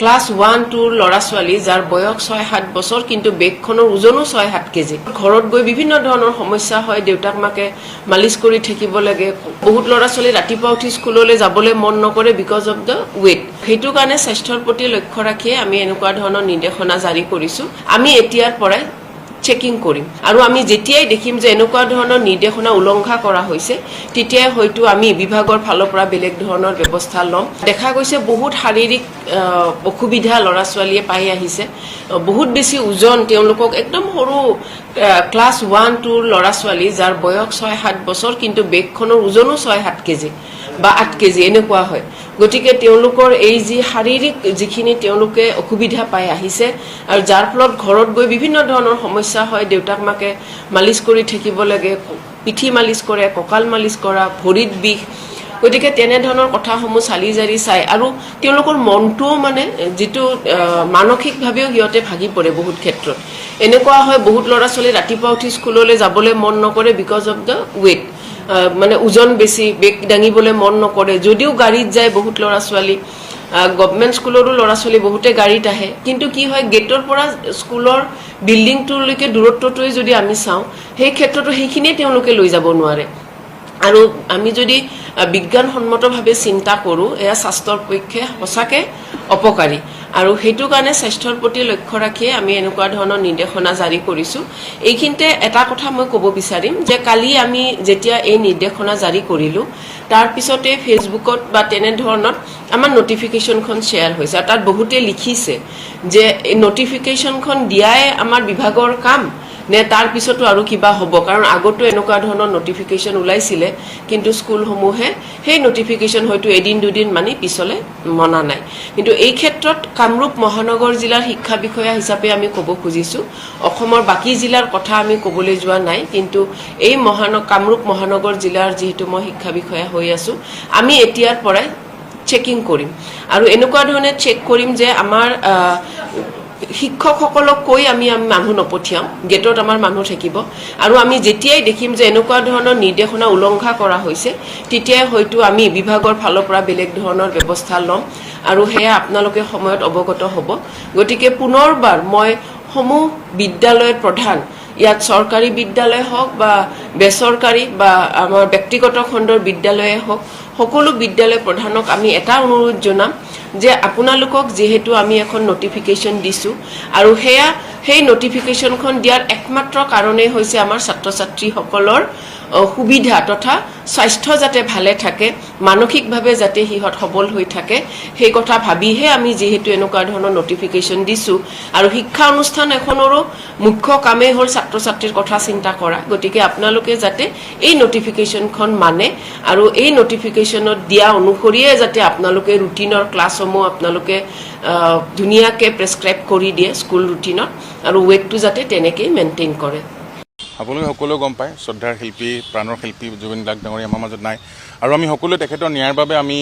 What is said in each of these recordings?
Class 1-2 ল'ৰা ছোৱালী যাৰ বয়স 6-7 বছৰ কিন্তু বেগখনৰ ওজনো 6-7 কেজি ঘৰত গৈ বিভিন্ন ধৰণৰ সমস্যা হয় দেউতাক মাকে মালিচ কৰি থাকিব লাগে বহুত ল'ৰা ছোৱালী ৰাতিপুৱা উঠি স্কুললৈ যাবলৈ মন নকৰে বিকজ অফ দ্য ৱেট সেইটো কাৰণে স্বাস্থ্যৰ প্ৰতি লক্ষ্য ৰাখি আমি এনেকুৱা ধৰণৰ নিৰ্দেশনা জাৰি কৰিছো আমি এতিয়াৰ পৰাই চেকিং কৰিম আৰু আমি যেতিয়াই দেখিম যে এনেকুৱা ধৰণৰ নিৰ্দেশনা উলংঘা কৰা হৈছে তেতিয়াই হয়তো আমি বিভাগৰ ফালৰ পৰা বেলেগ ধৰণৰ ব্যৱস্থা ল'ম দেখা গৈছে বহুত শাৰীৰিক অসুবিধা ল'ৰা ছোৱালীয়ে পাই আহিছে বহুত বেছি ওজন তেওঁলোকক একদম সৰু ক্লাছ 1-2 ল'ৰা ছোৱালী যাৰ বয়স 6-7 বছৰ কিন্তু বেগখনৰ ওজনো 6-7 কেজি বা 8 কেজি এনেকুৱা হয় গতিকে তেওঁলোকৰ এই যি শাৰীৰিক যিখিনি তেওঁলোকে অসুবিধা পাই আহিছে আৰু যাৰ ফলত ঘৰত গৈ বিভিন্ন ধৰণৰ সমস্যা হয় দেউতাক মাকে মালিচ কৰি থাকিব লাগে পিঠি মালিচ কৰে কঁকাল মালিচ কৰা ভৰিত বিষ গতিকে তেনে ধৰণৰ কথাসমূহ চালি জাৰি চাই আৰু তেওঁলোকৰ মনটোও মানে যেটো মানসিকভাৱেও হিয়তে ভাগি পৰে বহুত ক্ষেত্ৰত এনেকুৱা হয় বহুত ল'ৰা ছোৱালী ৰাতিপুৱা উঠি স্কুললৈ যাবলৈ মন নকৰে বিকজ অফ দ্য ৱেট মানে ওজন বেছি বেগ দাঙিবলৈ মন নকৰে যদিও গাড়ীত যায় বহুত ল'ৰা ছোৱালী গভৰ্ণমেণ্ট স্কুলৰো ল'ৰা ছোৱালী বহুতে গাড়ীত আহে কিন্তু কি হয় গেটৰ পৰা স্কুলৰ বিল্ডিংটোলৈকে দূৰত্বটোৱে যদি আমি চাওঁ সেই ক্ষেত্ৰতো সেইখিনিয়ে তেওঁলোকে লৈ যাব নোৱাৰে আৰু আমি যদি বিজ্ঞানসন্মতভাৱে চিন্তা কৰো এয়া স্বাস্থ্যৰ পক্ষে সঁচাকে অপকাৰী আৰু হেতু কাৰণে স্বাস্থ্যৰ প্ৰতি লক্ষ্য ৰাখি আমি এনেকুৱা ধৰণৰ নিৰ্দেশনা জাৰি কৰিছো এইখিনতে এটা কথা মই ক'ব বিচাৰিম যে কালি আমি যেতিয়া এই নিৰ্দেশনা জাৰি কৰিলো তাৰ পিছতে ফেসবুকত বা তেনে ধৰণৰ আমাৰ নটিফিকেশনখন শেয়াৰ হৈছে আৰু তাত বহুতে লিখিছে যে এই নটিফিকেশনখন দিয়াই আমাৰ বিভাগৰ কাম নে তাৰ পিছতো আৰু কিবা হ'ব কাৰণ আগতো এনেকুৱা ধৰণৰ নটিফিকেশন ওলাইছিলে কিন্তু স্কুলসমূহে সেই নটিফিকেশন হয়তো এদিন দুদিন মানি পিছলে মনা নাই কিন্তু এই ক্ষেত্ৰত কামৰূপ মহানগৰ জিলাৰ শিক্ষা বিষয়া হিচাপে আমি ক'ব খুজিছো অসমৰ বাকি জিলাৰ কথা আমি ক'বলৈ যোৱা নাই কিন্তু এই কামৰূপ মহানগৰ জিলাৰ যেহেতু মই শিক্ষা বিষয়া হৈ আছো আমি এতিয়াৰ পৰাই চেকিং কৰিম আৰু এনেকুৱা ধৰণে চেক কৰিম যে আমাৰ শিক্ষকসকলক কৈ আমি মানুহ নপঠিয়াম গেটত আমাৰ মানুহ থাকিব আৰু আমি যেতিয়াই দেখিম যে এনেকুৱা ধৰণৰ নিৰ্দেশনা উলংঘা কৰা হৈছে তেতিয়াই হয়তো আমি বিভাগৰ ফালৰ পৰা বেলেগ ধৰণৰ ব্যৱস্থা ল'ম আৰু হেয়া আপোনালোকে সময়ত অৱগত হ'ব গতিকে পুনৰবাৰ মই সমূহ বিদ্যালয়ৰ প্ৰধান ইয়াত চৰকাৰী বিদ্যালয় হওক বা বেচৰকাৰী বা আমাৰ ব্যক্তিগত খণ্ডৰ বিদ্যালয়ে হওক সকলো বিদ্যালয় প্ৰধানক আমি এটা অনুৰোধ জনাম যে আপোনালোকক যেহেতু আমি এখন নটিফিকেশন দিছো আৰু সেই নটিফিকেশনখন দিয়াৰ একমাত্ৰ কাৰণে হৈছে আমাৰ ছাত্ৰ ছাত্ৰীসকলৰ সুবিধা তথা স্বাস্থ্য যাতে ভালে থাকে মানসিকভাৱে যাতে হিহত সবল হৈ থাকে সেই কথা ভাবিহে আমি যেহেতু এনেকুৱা ধৰণৰ নটিফিকেশন দিছো আৰু শিক্ষা অনুষ্ঠান এখনৰো মুখ্য কামে হ'ল ছাত্ৰ ছাত্ৰীৰ কথা চিন্তা কৰা গতিকে আপোনালোকে যাতে এই নটিফিকেশনখন মানে আৰু এই নটিফিকেশনত দিয়া অনুসৰিয়ে যাতে আপোনালোকে ৰুটিনৰ ক্লাছসমূহ আপোনালোকে ধুনিয়াকে প্ৰেসক্ৰাইব কৰি দিয়ে স্কুল ৰুটিনত আৰু ৱেটটো যাতে তেনেকৈ মেইনটেইন কৰে আপোনালোকে সকলোৱে গম পায় শ্ৰদ্ধাৰ শিল্পী প্ৰাণৰ শিল্পী জুবিন গাৰ্গ ডাঙৰীয়া আমাৰ মাজত নাই আৰু আমি সকলোৱে তেখেতৰ ন্যায়ৰ বাবে আমি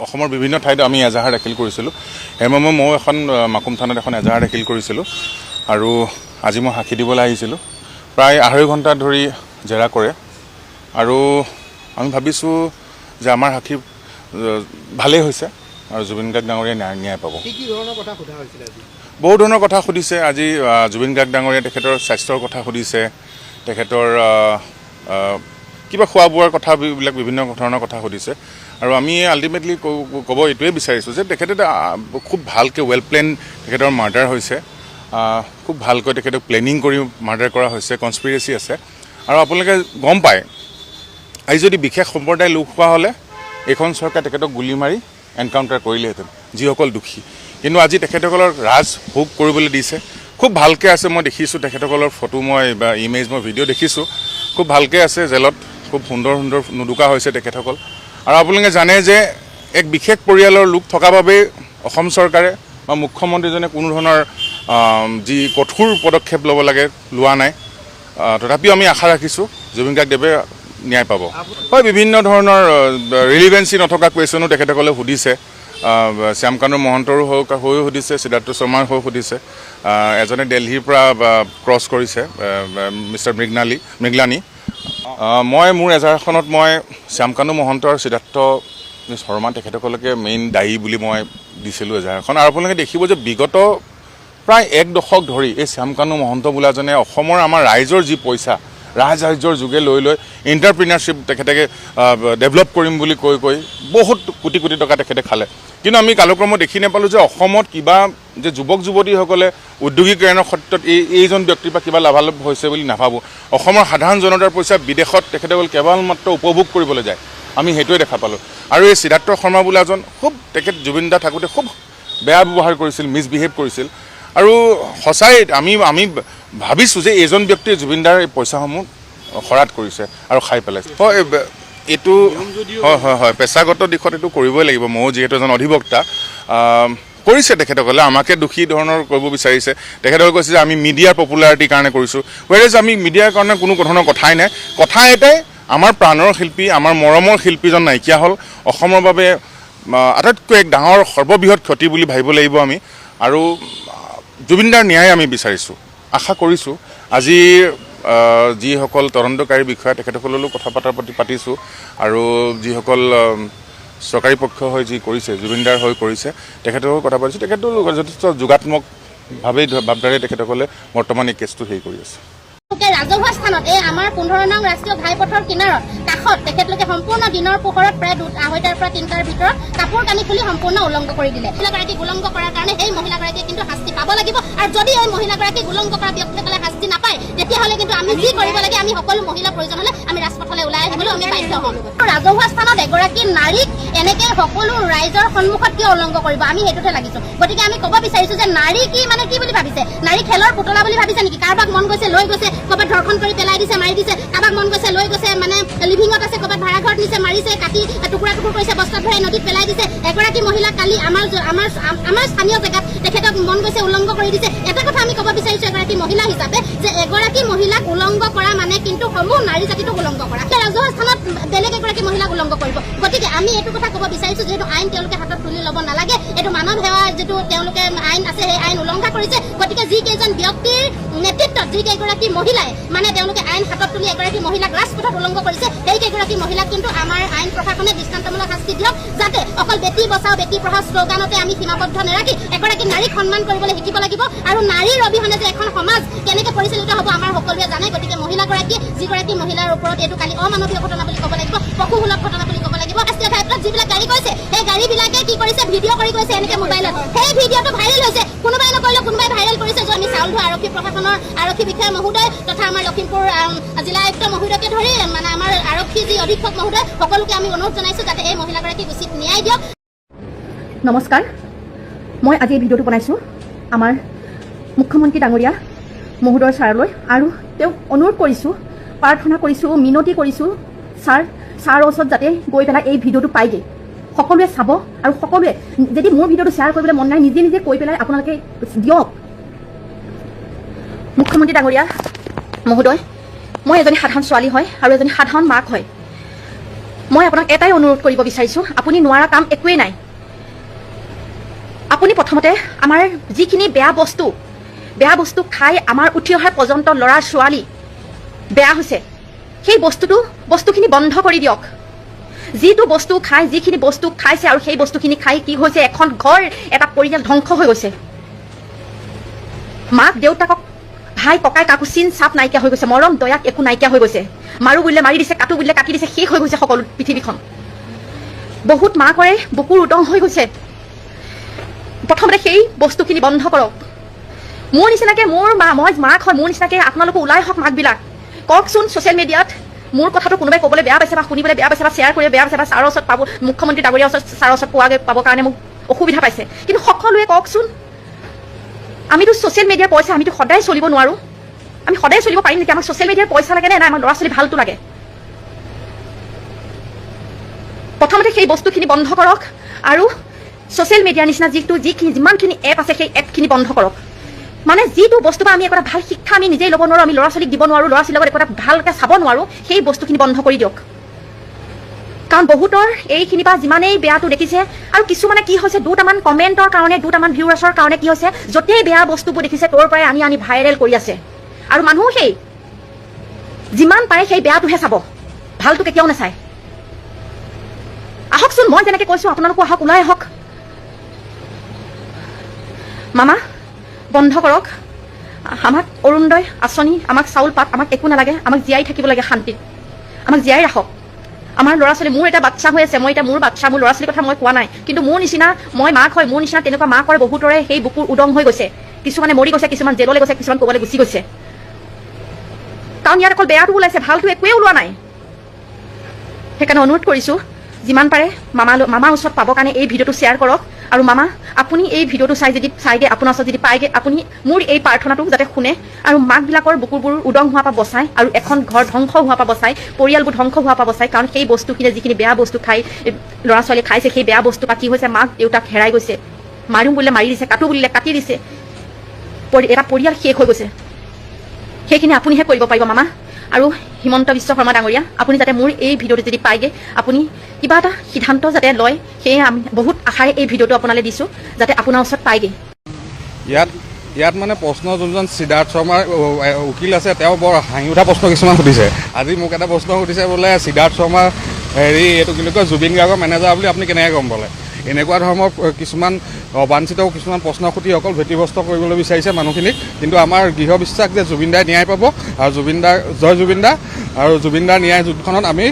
অসমৰ বিভিন্ন ঠাইত আমি এজাহাৰ দাখিল কৰিছিলোঁ হেমমে মই এখন মাকুম থানাত এখন এজাহাৰ দাখিল কৰিছিলোঁ আৰু আজি মই সাক্ষী দিবলৈ আহিছিলোঁ প্ৰায় 2.5 ঘণ্টা ধৰি জেৰা কৰে আৰু আমি ভাবিছোঁ যে আমাৰ সাক্ষী ভালেই হৈছে আৰু জুবিন গাৰ্গ ডাঙৰীয়া ন্যায় পাব কি ধৰণৰ কথা সোধা হৈছিল আজি বহু ধৰণৰ কথা সুধিছে আজি জুবিন গাৰ্গ ডাঙৰীয়া তেখেতৰ স্বাস্থ্যৰ কথা সুধিছে তেখেতৰ কিবা খোৱা বোৱাৰ কথাবিলাক বিভিন্ন ধৰণৰ কথা সুধিছে আৰু আমি আল্টিমেটলি ক'ব এইটোৱে বিচাৰিছোঁ যে তেখেতে খুব ভালকৈ ৱেল প্লেন তেখেতৰ মাৰ্ডাৰ হৈছে খুব ভালকৈ তেখেতক প্লেনিং কৰি মাৰ্ডাৰ কৰা হৈছে কনস্পিৰেচি আছে আৰু আপোনালোকে গম পায় আজি যদি বিশেষ সম্প্ৰদায় লোক হোৱা হ'লে এইখন চৰকাৰে তেখেতক গুলি মাৰি এনকাউণ্টাৰ কৰিলেহেঁতেন যিসকল দুখী কিন্তু আজি তেখেতসকলৰ ৰাজ ভোগ কৰিবলৈ দিছে খুব ভালকৈ আছে মই দেখিছোঁ তেখেতসকলৰ ফটো মই বা ইমেজ মই ভিডিঅ' দেখিছোঁ খুব ভালকৈ আছে জেলত খুব সুন্দৰ সুন্দৰ নুদুকা হৈছে তেখেতসকল আৰু আপোনালোকে জানে যে এক বিশেষ পৰিয়ালৰ লোক থকা বাবেই অসম চৰকাৰে বা মুখ্যমন্ত্ৰীজনে কোনো ধৰণৰ যি কঠোৰ পদক্ষেপ ল'ব লাগে লোৱা নাই তথাপিও আমি আশা ৰাখিছোঁ জুবিন গাৰ্গদেৱে ন্যায় পাব হয় বিভিন্ন ধৰণৰ ৰিলিভেঞ্চি নথকা কুৱেশ্যনো তেখেতসকলে সুধিছে শ্যামকানু মহন্তৰো হৈও সুধিছে সিদ্ধাৰ্থ শৰ্মাৰ হৈ সুধিছে এজনে দিল্লীৰ পৰা ক্ৰছ কৰিছে মিষ্টাৰ মৃগলানী মই মোৰ এজাহাৰখনত মই শ্যামকানু মহন্ত আৰু সিদ্ধাৰ্থ শৰ্মা তেখেতসকলকে মেইন দায়ী বুলি মই দিছিলোঁ এজাহাৰখন। আৰু আপোনালোকে দেখিব যে বিগত প্ৰায় 1 দশক ধৰি এই শ্যামকানু মহন্ত বোলাজনে অসমৰ আমাৰ ৰাইজৰ যি পইচা ৰাজসাহাৰ্যৰ যোগে লৈ এণ্টাৰপ্ৰিনাৰশ্বিপ তেখেতে ডেভেলপ কৰিম বুলি কৈ বহুত কোটি কোটি টকা তেখেতে খালে। কিন্তু আমি কালক্ৰমত দেখি নাপালোঁ যে অসমত কিবা যে যুৱক যুৱতীসকলে উদ্যোগীকৰণৰ ক্ষেত্ৰত এইজন ব্যক্তিৰ পৰা কিবা লাভালাভ হৈছে বুলি নাভাবোঁ। অসমৰ সাধাৰণ জনতাৰ পইচা বিদেশত তেখেতসকল কেৱল মাত্ৰ উপভোগ কৰিবলৈ যায়, আমি সেইটোৱে দেখা পালোঁ। আৰু এই সিদ্ধাৰ্থ শৰ্মা বোলাজন খুব তেখেত জুবিন দা থাকোঁতে খুব বেয়া ব্যৱহাৰ কৰিছিল, মিছবিহেভ কৰিছিল। আৰু সঁচাই আমি ভাবিছোঁ যে এইজন ব্যক্তিয়ে জুবিন দাৰ এই পইচাসমূহ খৰাত কৰিছে আৰু খাই পেলাইছে। হয়, এইটো হয় পেছাগত দিশত এইটো কৰিবই লাগিব। ময়ো যিহেতু এজন অধিবক্তা, কৰিছে তেখেতসকলে, আমাকে দোষী ধৰণৰ কৰিব বিচাৰিছে। তেখেতসকলে কৈছে যে আমি মিডিয়াৰ পপুলাৰিটিৰ কাৰণে কৰিছোঁ, ৱেৰেজ আমি মিডিয়াৰ কাৰণে কোনো ধৰণৰ কথাই নাই। কথা এটাই, আমাৰ প্ৰাণৰ শিল্পী, আমাৰ মৰমৰ শিল্পীজন নাইকিয়া হ'ল, অসমৰ বাবে আটাইতকৈ এক ডাঙৰ সৰ্ববৃহৎ ক্ষতি বুলি ভাবিব লাগিব আমি। আৰু জুবিন দাৰ ন্যায় আমি বিচাৰিছোঁ, আশা কৰিছোঁ। আজি যিসকল তদন্তকাৰী বিষয়া তেখেতসকললৈও কথা পাতিছোঁ, আৰু যিসকল চৰকাৰী পক্ষ হৈ যি কৰিছে, জুবিনদাৰ হৈ কৰিছে, তেখেতসকলেও কথা পাতিছোঁ। তেখেতসকল যথেষ্ট ভাৱধাৰে তেখেতসকলে বৰ্তমান এই কেছটো হেৰি কৰি আছে। ৰাজহুৱা স্থানত এই আমাৰ 15 নং ৰাষ্ট্ৰীয় ঘাইপথৰ কিনাৰত কাষত তেখেতলোকে সম্পূৰ্ণ দিনৰ পোহৰত প্ৰায় 2:30টাৰ পৰা 3টাৰ ভিতৰত কাপোৰ কানি খুলি সম্পূৰ্ণ উলংঘ কৰি দিলে। মহিলাগৰাকীক উলংঘ কৰাৰ কাৰণে এই মহিলাগৰাকীয়ে কিন্তু শাস্তি পাব লাগিব। আৰু যদি এই মহিলাগৰাকীক উলংঘ কৰা ব্যক্তিসকলে শাস্তি নাপায়, তেতিয়াহ'লে কিন্তু আমি যি কৰিব লাগে, আমি সকলো মহিলা প্ৰয়োজন হ'লে আমি ৰাজপথলৈ ওলাই আহিবলৈ আমি বাধ্য হ'ম। ৰাজহুৱা স্থানত এগৰাকী নাৰীক এনেকে সকলো ৰাইজৰ সন্মুখত কিয় উলংঘ কৰিব, আমি সেইটোতে লাগিছোঁ। গতিকে আমি ক'ব বিচাৰিছোঁ যে নাৰী কি মানে কি বুলি ভাবিছে? নাৰী খেলৰ পুতলা বুলি ভাবিছে নেকি? কাৰোবাক মন গৈছে লৈ গৈছে, ক'ৰবাত ধৰ্ষণ কৰি পেলাই দিছে, মাৰি দিছে, কাৰোবাক মন গৈছে লৈ গৈছে, মানে লিভিঙত আছে, ক'ৰবাত ভাড়াঘৰত নিছে, মাৰিছে, কাটি টুকুৰা কৰিছে, বস্তাত ভৰাই নদীত পেলাই দিছে। এগৰাকী মহিলা কালি আমাৰ স্থানীয় জেগাত তেখেতক মন গৈছে উলংঘ কৰি দিছে। এটা কথা আমি ক'ব বিচাৰিছোঁ এগৰাকী মহিলা হিচাপে, যে এগৰাকী মহিলাক উলংঘ কৰা মানে কিন্তু সমূহ নাৰী জাতিটোক উলংঘ কৰা। ৰাজহুৱা স্থানত বেলেগ এগৰাকী মহিলাক উলংঘ কৰিব। গতিকে আমি এইটো কথা ক'ব বিচাৰিছোঁ, যিহেতু আইন তেওঁলোকে হাতত তুলি ল'ব নালাগে, এইটো মানৱ সেৱাৰ যিটো তেওঁলোকে আইন আছে, সেই আইন উলংঘা কৰিছে। গতিকে যিকেইজন ব্যক্তিৰ নেতৃত্বত যিকেইগৰাকী মহিলাই মানে তেওঁলোকে আইন হাতত তুলি এগৰাকী মহিলাক ৰাজপথত উলংঘ কৰিছে, সেইকেইগৰাকী মহিলাক কিন্তু আমাৰ আইন প্ৰশাসনে দৃষ্টান্তমূলক শাস্তি দিয়ক, যাতে অকল বেটী বচাও বেটী পঢ়াও শ্লোগানতে আমি সীমাবদ্ধ নাৰাখি এগৰাকী নাৰীক সন্মান কৰিবলৈ শিকিব লাগিব। আৰু নাৰীৰ অবিহনে যে এখন সমাজ কেনেকৈ পৰিচালিত হ'ব আমাৰ সকলোৱে জানে। গতিকে মহিলাগৰাকী যিগৰাকী মহিলাৰ ওপৰত এইটো কালি অমানৱীয় ঘটনা বুলি ক'ব লাগিব, পশুসুলভ ঘটনা বুলি ক'ব লাগিব। ৰাষ্ট্ৰীয় ঘাইপথত যিবিলাক গাড়ী গৈছে, সেই গাড়ীবিলাকে কি কৰিছে, ভিডিঅ' কৰি গৈছে এনেকৈ মোবাইলত। সেই ভিডিঅ'টো ভাইৰেল হৈছে, কোনোবাই নকৰিলেও কোনোবাই ভাইৰেল কৰিছে। য'ত আমি চাউল ধোৱা আৰক্ষী প্ৰশাসনৰ আৰক্ষী বিষয়া মহোদয় তথা আমাৰ লখিমপুৰ জিলা আয়ুক্ত মহোদয়কে ধৰি মানে আমাৰ আৰক্ষী যি অধীক্ষক মহোদয়, সকলোকে আমি অনুৰোধ জনাইছোঁ যাতে এই মহিলাগৰাকীক উচিত ন্যায় দিয়ক। নমস্কাৰ, মই আজি এই ভিডিঅ'টো বনাইছোঁ আমাৰ মুখ্যমন্ত্ৰী ডাঙৰীয়া মহোদয়ৰ ছাৰলৈ, আৰু তেওঁক অনুৰোধ কৰিছোঁ, প্ৰাৰ্থনা কৰিছোঁ, মিনতি কৰিছোঁ, ছাৰৰ ওচৰত যাতে গৈ পেলাই এই ভিডিঅ'টো পায়গৈ, সকলোৱে চাব। আৰু সকলোৱে যদি মোৰ ভিডিঅ'টো শ্বেয়াৰ কৰিবলৈ মন নাই, নিজে নিজে কৈ পেলাই আপোনালোকে দিয়ক। মুখ্যমন্ত্ৰী ডাঙৰীয়া মহোদয়, মই এজনী সাধাৰণ ছোৱালী হয় আৰু এজনী সাধাৰণ মাক হয়। মই আপোনাক এটাই অনুৰোধ কৰিব বিচাৰিছোঁ, আপুনি নোৱাৰা কাম একোৱেই নাই। আপুনি প্ৰথমতে আমাৰ যিখিনি বেয়া বস্তু খাই আমাৰ উঠি অহা পৰ্যন্ত ল'ৰা ছোৱালী বেয়া হৈছে, সেই বস্তুখিনি বন্ধ কৰি দিয়ক। যিটো বস্তু খাই, যিখিনি বস্তু খাইছে আৰু সেই বস্তুখিনি খাই কি হৈছে, এখন ঘৰ এটা পৰিয়াল ধ্বংস হৈ গৈছে। মাক দেউতাকক, ভাই ককাই কাকো চিন চাপ নাইকিয়া হৈ গৈছে, মৰম দয়াক একো নাইকিয়া হৈ গৈছে। মাৰো বুলিলে মাৰি দিছে, কাটো বুলিলে কাটি দিছে, শেষ হৈ গৈছে সকলো পৃথিৱীখন। বহুত মাকৰে বুকুৰ উদং হৈ গৈছে। প্ৰথমতে সেই বস্তুখিনি বন্ধ কৰক। মোৰ নিচিনাকৈ মই মাক হয়, মোৰ নিচিনাকৈ আপোনালোকে ওলাই হওক মাকবিলাক, কওকচোন ছ'চিয়েল মিডিয়াত মোৰ কথাটো কোনোবাই ক'বলৈ বেয়া পাইছে বা শুনিবলৈ বেয়া পাইছে বা শ্বেয়াৰ কৰি বেয়া পাইছে বা ছাৰৰ ওচৰত পাব, মুখ্যমন্ত্ৰী ডাঙৰীয়াৰ ওচৰত ছাৰৰ ওচৰত পাবৰ কাৰণে মোক অসুবিধা পাইছে। কিন্তু সকলোৱে কওকচোন, আমিতো ছ'চিয়েল মিডিয়াৰ পইচা আমিতো সদায় চলিব নোৱাৰোঁ। আমি সদায় চলিব পাৰিম নেকি? আমাক ছ'চিয়েল মিডিয়াৰ পইচা লাগে নে নাই আমাৰ ল'ৰা ছোৱালী ভালটো লাগে? প্ৰথমতে সেই বস্তুখিনি বন্ধ কৰক, আৰু ছ'চিয়েল মিডিয়াৰ নিচিনা যিমানখিনি এপ আছে সেই এপখিনি বন্ধ কৰক। মানে যিটো বস্তু বা আমি একোটা ভাল শিক্ষা আমি নিজেই ল'ব নোৱাৰোঁ, আমি ল'ৰা ছোৱালীক দিব নোৱাৰোঁ, ল'ৰা ছোৱালীৰ লগত একোটা ভালকৈ চাব নোৱাৰোঁ, সেই বস্তুখিনি বন্ধ কৰি দিয়ক। কাৰণ বহুতৰ এইখিনি পৰা যিমানেই বেয়াটো দেখিছে, আৰু কিছুমানে কি হৈছে, দুটামান কমেণ্টৰ কাৰণে, দুটামান ভিউৱাৰ্ছৰ কাৰণে কি হৈছে, য'তেই বেয়া বস্তুবোৰ দেখিছে তোৰ পৰাই আনি ভাইৰেল কৰি আছে। আৰু মানুহ সেই যিমান পাৰে সেই বেয়াটোহে চাব, ভালটো কেতিয়াও নাচায়। আহকচোন, মই যেনেকৈ কৈছোঁ আপোনালোকো আহক, ওলাই আহক। মামা বন্ধ কৰক। আমাক অৰুণোদয় আঁচনি, আমাক চাউল পাত, আমাক একো নালাগে। আমাক জীয়াই থাকিব লাগে শান্তিত, আমাক জীয়াই ৰাখক। আমাৰ ল'ৰা ছোৱালী, মোৰ এটা বাচ্ছা হৈ আছে, মই এতিয়া মোৰ বাচ্ছা, মোৰ ল'ৰা ছোৱালীৰ কথা মই কোৱা নাই, কিন্তু মোৰ নিচিনা, মই মাক হয়, মোৰ নিচিনা তেনেকুৱা মাকৰ বহুতৰে সেই বুকুৰ উদং হৈ গৈছে। কিছুমানে মৰি গৈছে, কিছুমান জেললৈ গৈছে, কিছুমান ক'ৰবালৈ গুচি গৈছে। কাৰণ ইয়াত অকল বেয়াটো ওলাইছে, ভালটো একোৱেই ওলোৱা নাই। সেইকাৰণে অনুৰোধ কৰিছোঁ, যিমান পাৰে মামাৰ ওচৰত পাবৰ কাৰণে এই ভিডিঅ'টো শ্বেয়াৰ কৰক। আৰু মামা, আপুনি এই ভিডিঅ'টো চাইগে আপোনাৰ ওচৰত যদি পায়গে, আপুনি মোৰ এই প্ৰাৰ্থনাটো যাতে শুনে আৰু মাকবিলাকৰ বুকুৰবোৰ উদং হোৱাৰ পৰা বচায় আৰু এখন ঘৰ ধ্বংস হোৱাৰ পৰা বচায়, পৰিয়ালবোৰ ধ্বংস হোৱাৰ পৰা বচায়। কাৰণ সেই বস্তুখিনি, যিখিনি বেয়া বস্তু খাই ল'ৰা ছোৱালীয়ে খাইছে, সেই বেয়া বস্তু পৰা কি হৈছে, মাক দেউতাক হেৰাই গৈছে, মাৰিম বুলিলে মাৰি দিছে, কাটো বুলিলে কাটি দিছে, এটা পৰিয়াল শেষ হৈ গৈছে। সেইখিনি আপুনিহে কৰিব পাৰিব মামা। আৰু হিমন্ত বিশ্ব শৰ্মা ডাঙৰীয়া, আপুনি যাতে মোৰ এই ভিডিঅ'টো যদি পায়গে, আপুনি কিবা এটা সিদ্ধান্ত যাতে লয়, সেয়ে আমি বহুত আশাৰে এই ভিডিঅ'টো আপোনালৈ দিছোঁ, যাতে আপোনাৰ ওচৰত পায়গে। ইয়াত মানে প্ৰশ্ন, যোনজন সিদ্ধাৰ্থ শৰ্মাৰ উকিল আছে, তেওঁ বৰ হাঁহি উঠা প্ৰশ্ন কিছুমান সুধিছে। আজি মোক এটা প্ৰশ্ন সুধিছে, বোলে সিদ্ধাৰ্থ শৰ্মা এইটো কি বুলি কয়, জুবিন গাৰ্গৰ মেনেজাৰ বুলি আপুনি কেনেকৈ গম পালে? এনেকুৱা ধৰণৰ কিছুমান অবাঞ্ছিত কিছুমান প্ৰশ্ন সুধি অকল ভেটিগ্ৰস্ত কৰিবলৈ বিচাৰিছে মানুহখিনিক। কিন্তু আমাৰ দৃঢ় বিশ্বাস যে জুবিন দাই ন্যায় পাব, আৰু জয় জুবিন দা, আৰু জুবিন দাৰ ন্যায় যুদ্ধখনত আমি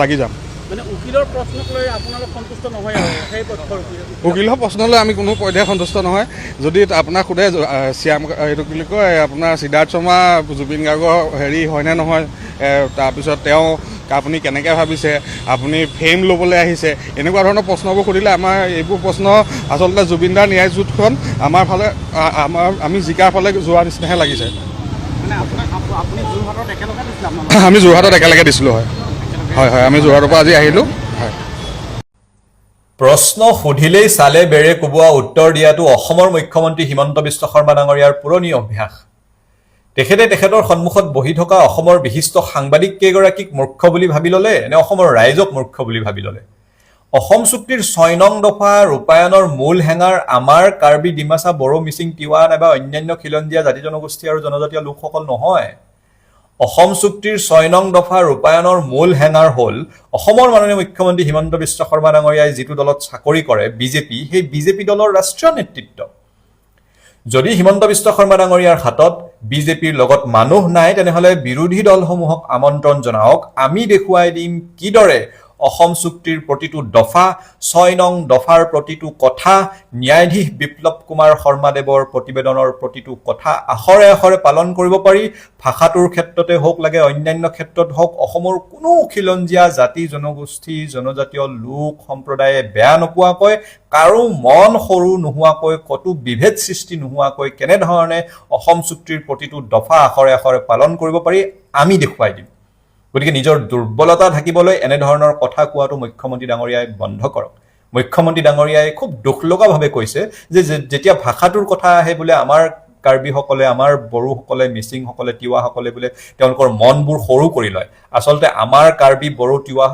লাগি যাম। মানে উকিলৰ প্ৰশ্নক লৈ আপোনালোক সন্তুষ্ট নহয় আৰু সেই পক্ষৰ উকিলৰ প্ৰশ্নলৈ আমি কোনো পৰ্যায়ে সন্তুষ্ট নহয়। যদি আপোনাক সোধে এইটো কি বুলি কয়, আপোনাৰ সিদ্ধাৰ্থ শৰ্মা জুবিন গাৰ্গৰ হয়নে নহয়, তাৰপিছত তেওঁ আপুনি কেনেকৈ ভাবিছে, আপুনি ফেম ল'বলৈ আহিছে, এনেকুৱা ধৰণৰ প্ৰশ্নবোৰ সুধিলে আমাৰ এইবোৰ প্ৰশ্ন আচলতে জুবিনদাৰ ন্যায় যুদ্ধখন আমাৰ ফালে আমি জিকাৰ ফালে যোৱা নিচিনাহে লাগিছে। আপুনি যোৰহাটত একেলগে দিছিলে? আমি যোৰহাটত একেলগে দিছিলোঁ। হয়, আমি যোৰহাটৰ পৰা আজি আহিলোঁ। হয়, প্ৰশ্ন সুধিলেই চালে বেৰে কোবোৱা উত্তৰ দিয়াটো অসমৰ মুখ্যমন্ত্ৰী হিমন্ত বিশ্ব শৰ্মা ডাঙৰীয়াৰ পুৰণি অভ্যাস। তেখেতৰ সন্মুখত বহি থকা অসমৰ বিশিষ্ট সাংবাদিক কেইগৰাকীক মূৰ্খ বুলি ভাবি ল'লে নে অসমৰ ৰাইজক মূৰ্খ বুলি ভাবি ল'লে? অসম চুক্তিৰ ৬ নং দফা ৰূপায়ণৰ মূল হেঙাৰ আমাৰ কাৰ্বি, ডিমাচা, বড়ো, মিচিং, তিৱা নাইবা অন্যান্য খিলঞ্জীয়া জাতি জনগোষ্ঠী আৰু জনজাতীয় লোকসকল নহয়। অসম চুক্তিৰ ৬ নং দফা ৰূপায়ণৰ মূল হেঙাৰ হ'ল অসমৰ মাননীয় মুখ্যমন্ত্ৰী হিমন্ত বিশ্ব শৰ্মা ডাঙৰীয়াই যিটো দলত চাকৰি কৰে, বিজেপি, সেই বিজেপি দলৰ ৰাষ্ট্ৰীয় নেতৃত্ব। যদি হিমন্ত বিশ্ব শৰ্মা ডাঙৰীয়াৰ হাতত বিজেপিৰ লগত মানুহ নাই, তেনেহ'লে বিৰোধী দলসমূহক আমন্ত্ৰণ জনাওক, আমি দেখুৱাই দিম কিদৰে অসম চুক্তিৰ প্ৰতিটো দফা, ৬ নং দফাৰ প্ৰতিটো কথা, ন্যায়াধীশ বিপ্লৱ কুমাৰ শৰ্মাদেৱৰ প্ৰতিবেদনৰ প্ৰতিটো কথা আখৰে আখৰে পালন কৰিব পাৰি। ভাষাটোৰ ক্ষেত্ৰতে হওক, লাগে অন্যান্য ক্ষেত্ৰত হওক, অসমৰ কোনো খিলঞ্জীয়া জাতি জনগোষ্ঠী জনজাতীয় লোক সম্প্ৰদায়ে বেয়া নোপোৱাকৈ, কাৰো মন সৰু নোহোৱাকৈ, কতো বিভেদ সৃষ্টি নোহোৱাকৈ কেনেধৰণে অসম চুক্তিৰ প্ৰতিটো দফা আখৰে আখৰে পালন কৰিব পাৰি আমি দেখুৱাই দিম। গতিকে নিজৰ দুৰ্বলতা ঢাকিবলৈ এনেধৰণৰ কথা কোৱাটো মুখ্যমন্ত্ৰী ডাঙৰীয়াই বন্ধ কৰক। মুখ্যমন্ত্ৰী ডাঙৰীয়াই খুব দুখ লগাভাৱে কৈছে যে যেতিয়া ভাষাটোৰ কথা আহে, বোলে আমাৰ কাৰ্বিসকলে, আমাৰ বড়োসকলে, মিচিংসকলে, তিৱাসকলে বোলে তেওঁলোকৰ মনবোৰ সৰু কৰি লয়। আচলতে আমাৰ কাৰ্বি, বড়ো, তিৱা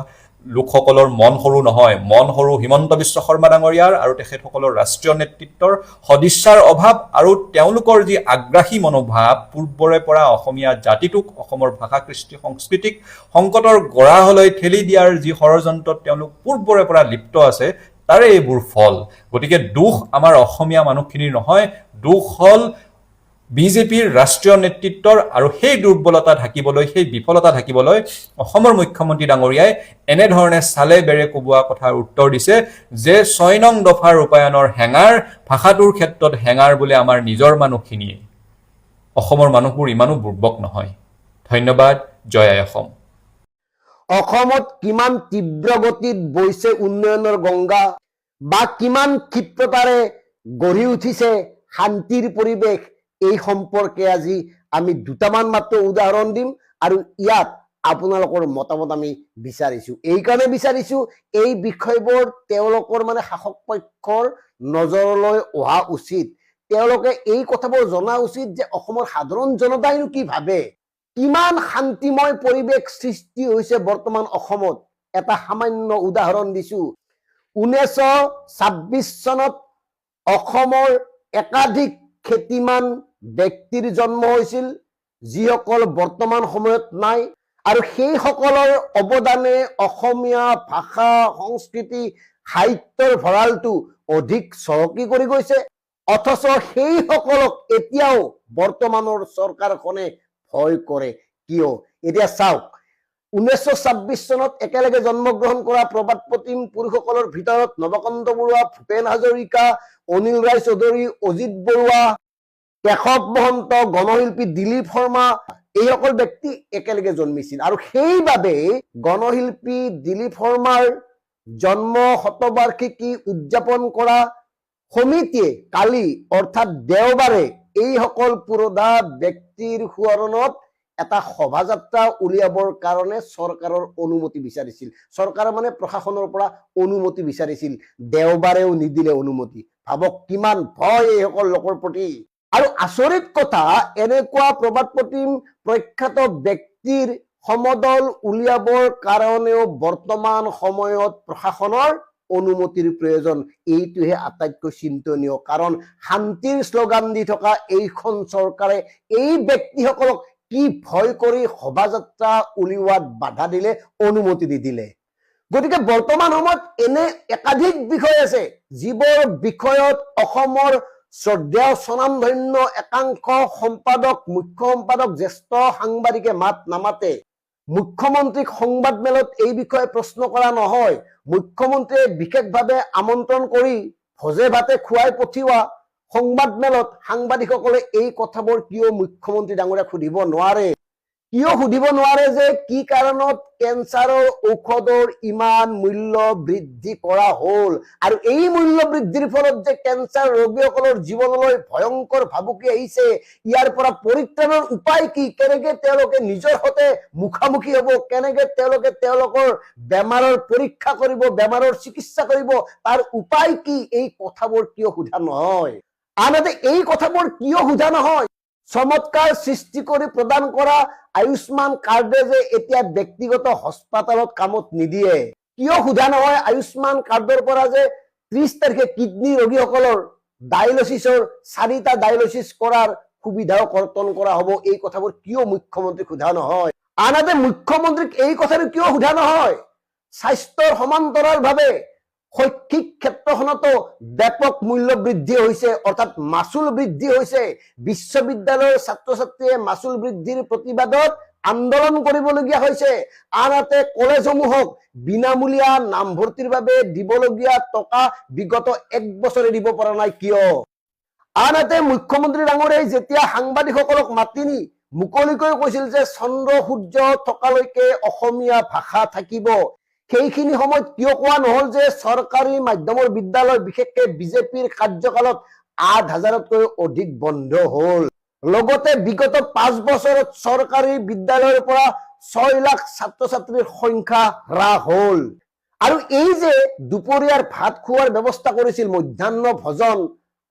লোকসকলৰ মন সৰু নহয়, মন সৰু হিমন্ত বিশ্ব শৰ্মা ডাঙৰীয়াৰ আৰু তেখেতসকলৰ ৰাষ্ট্ৰীয় নেতৃত্বৰ সদিচ্ছাৰ অভাৱ আৰু তেওঁলোকৰ যি আগ্ৰাসী মনোভাৱ, পূৰ্বৰে পৰা অসমীয়া জাতিটোক, অসমৰ ভাষা কৃষ্টি সংস্কৃতিক সংকটৰ গৰাহলৈ ঠেলি দিয়াৰ যি ষড়যন্ত্ৰত তেওঁলোক পূৰ্বৰে পৰা লিপ্ত আছে, তাৰে এইবোৰ ফল। গতিকে দোষ আমাৰ অসমীয়া মানুহখিনিৰ নহয়, দোষ হ'ল বিজেপিৰ ৰাষ্ট্ৰীয় নেতৃত্বৰ। আৰু সেই দুৰ্বলতা ঢাকিবলৈ, সেই বিফলতা ঢাকিবলৈ অসমৰ মুখ্যমন্ত্ৰী ডাঙৰীয়াই এনেধৰণে চালে বেৰে কোবোৱা কথাৰ উত্তৰ দিছে যে ৬ নং দফা ৰূপায়ণৰ হেঙাৰ, ভাষাটোৰ ক্ষেত্ৰত হেঙাৰ বোলে আমাৰ নিজৰ মানুহখিনিয়ে। অসমৰ মানুহবোৰ ইমানো বুৰ্বক নহয়। ধন্যবাদ। জয় আই অসম। অসমত কিমান তীব্ৰ গতিত বৈছে উন্নয়নৰ গংগা, বা কিমান ক্ষিপ্ৰতাৰে গঢ়ি উঠিছে শান্তিৰ পৰিৱেশ, এই সম্পৰ্কে আজি আমি দুটামান মাত্ৰ উদাহৰণ দিম আৰু ইয়াত আপোনালোকৰ মতামত আমি বিচাৰিছো। এইকাৰণে বিচাৰিছো, এই বিষয়বোৰ তেওঁলোকৰ শাসক পক্ষৰ নজৰলৈ অহা উচিত। তেওঁলোকে এই কথাবোৰ জনা উচিত যে অসমৰ সাধাৰণ জনতাইনো কি ভাবে, কিমান শান্তিময় পৰিৱেশ সৃষ্টি হৈছে বৰ্তমান অসমত। এটা সামান্য উদাহৰণ দিছো, 1926 চনত অসমৰ একাধিক খ্যাতিমান ব্যক্তিৰ জন্ম হৈছিল, যিসকল বৰ্তমান সময়ত নাই। আৰু সেইসকলৰ অৱদানে অসমীয়া ভাষা সংস্কৃতি সাহিত্যৰ ভঁৰালটো অধিক চহকী কৰি গৈছে। অথচ সেইসকলক এতিয়াও বৰ্তমানৰ চৰকাৰখনে ভয় কৰে কিয়? এতিয়া চাওক, 1926 চনত একেলগে জন্মগ্ৰহণ কৰা প্ৰবাদ প্ৰতিম পুৰুষসকলৰ ভিতৰত নৱকান্ত বৰুৱা, ভূপেন হাজৰিকা, অনিল ৰায় চৌধুৰী, অজিত বৰুৱা, কেশৱ মহন্ত, গণশিল্পী দিলীপ শৰ্মা, এইসকল ব্যক্তি একেলগে জন্মিছিল। আৰু সেইবাবে গণশিল্পী দিলীপ শৰ্মাৰ জন্ম শতবাৰ্ষিকী উদযাপন কৰা সমিতিয়ে কালি অৰ্থাৎ দেওবাৰে এইসকল পুৰোধা ব্যক্তিৰ সোঁৱৰণত এটা শোভাযাত্ৰা উলিয়াবৰ কাৰণে চৰকাৰৰ অনুমতি বিচাৰিছিল। চৰকাৰ মানে প্ৰশাসনৰ পৰা অনুমতি বিচাৰিছিল, দেওবাৰেও নিদিলে অনুমতি। ভাবক কিমান ভয় এইসকল লোকৰ প্ৰতি। আৰু আচৰিত কথা, এনেকুৱা প্ৰবাদ প্ৰতিম প্ৰখ্যাত ব্যক্তিৰ সমদল উলিয়াবৰ কাৰণেও বৰ্তমান সময়ত প্ৰশাসনৰ অনুমতিৰ প্ৰয়োজন। এইটোহে আটাইতকৈ চিন্তনীয়, কাৰণ শান্তিৰ শ্লোগান দি থকা এইখন চৰকাৰে এই ব্যক্তিসকলক কি ভয় কৰি শোভাযাত্ৰা উলিওৱাত বাধা দিলে, অনুমতি দি দিলে। গতিকে বৰ্তমান সময়ত এনে একাধিক বিষয় আছে যিবোৰ বিষয়ত অসমৰ শ্ৰদ্ধেয় স্বনামধন্য একাংশ সম্পাদক, মুখ্য সম্পাদক, জ্যেষ্ঠ সাংবাদিকে মাত নামাতে। মুখ্যমন্ত্ৰীক সংবাদ মেলত এই বিষয়ে প্ৰশ্ন কৰা নহয়। মুখ্যমন্ত্ৰীয়ে বিশেষভাৱে আমন্ত্ৰণ কৰি ভোজে ভাতে খুৱাই পঠিওৱা সংবাদ মেলত সাংবাদিকসকলে এই কথাবোৰ কিয় মুখ্যমন্ত্ৰী ডাঙৰীয়াক সুধিব নোৱাৰে? কিয় সুধিব নোৱাৰে যে কি কাৰণত কেঞ্চাৰৰ ঔষধৰ ইমান মূল্য বৃদ্ধি কৰা হ'ল, আৰু এই মূল্য বৃদ্ধিৰ ফলত যে কেঞ্চাৰ ৰোগীসকলৰ জীৱনলৈ ভয়ংকৰ ভাবুকি আহিছে, ইয়াৰ পৰা পৰিত্ৰাণৰ উপায় কি? কেনেকে তেওঁলোকে নিজৰ সৈতে মুখামুখি হ'ব? কেনেকে তেওঁলোকে তেওঁলোকৰ বেমাৰৰ পৰীক্ষা কৰিব, বেমাৰৰ চিকিৎসা কৰিব, তাৰ উপায় কি? এই কথাবোৰ কিয় সোধা নহয়? আনহাতে এই কথাবোৰ কিয় সোধা নহয় চমৎকাৰ সৃষ্টি কৰি প্ৰদান কৰা আয়ুষ্মান কাৰ্ডে যে এতিয়া ব্যক্তিগত হস্পিতালত কামত নিদিয়ে? কিয় সোধা নহয় আয়ুষ্মান কাৰ্ডৰ পৰা যে 30 তাৰিখে কিডনী ৰোগীসকলৰ ডায়ালিচিছৰ 4টা ডায়ালিচিছ কৰাৰ সুবিধাও কৰ্তন কৰা হ'ব? এই কথাবোৰ কিয় মুখ্যমন্ত্ৰীক সোধা নহয়? আনহাতে মুখ্যমন্ত্ৰীক এই কথাটো কিয় সোধা নহয় স্বাস্থ্যৰ সমান্তৰালভাৱে শৈক্ষিক ক্ষেত্ৰখনতো ব্যাপক মূল্য বৃদ্ধি হৈছে, অৰ্থাৎ মাচুল বৃদ্ধি হৈছে। বিশ্ববিদ্যালয়ৰ ছাত্ৰ ছাত্ৰীয়ে মাচুল বৃদ্ধিৰ প্ৰতিবাদত আন্দোলন কৰিবলগীয়া হৈছে। আনহাতে কলেজসমূহক বিনামূলীয়া নামভৰ্তিৰ বাবে দিবলগীয়া টকা বিগত 1 বছৰে দিব পৰা নাই কিয়? আনহাতে মুখ্যমন্ত্ৰী ডাঙৰীয়াই যেতিয়া সাংবাদিকসকলক মাতি নি মুকলিকৈ কৈছিল যে চন্দ্ৰ সূৰ্য থকালৈকে অসমীয়া ভাষা থাকিব, সেইখিনি সময়ত কিয় কোৱা নহল যে চৰকাৰী মাধ্যমৰ বিদ্যালয়, বিশেষকৈ বিজেপিৰ কাৰ্যকালত 8,000তকৈ অধিক বন্ধ হল। লগতে বিগত 5 বছৰত চৰকাৰী বিদ্যালয়ৰ পৰা 6 লাখ ছাত্ৰ ছাত্ৰীৰ সংখ্যা হ্ৰাস হল। আৰু এই যে দুপৰীয়াৰ ভাত খোৱাৰ ব্যৱস্থা কৰিছিল, মধ্যাহ্ন ভোজন,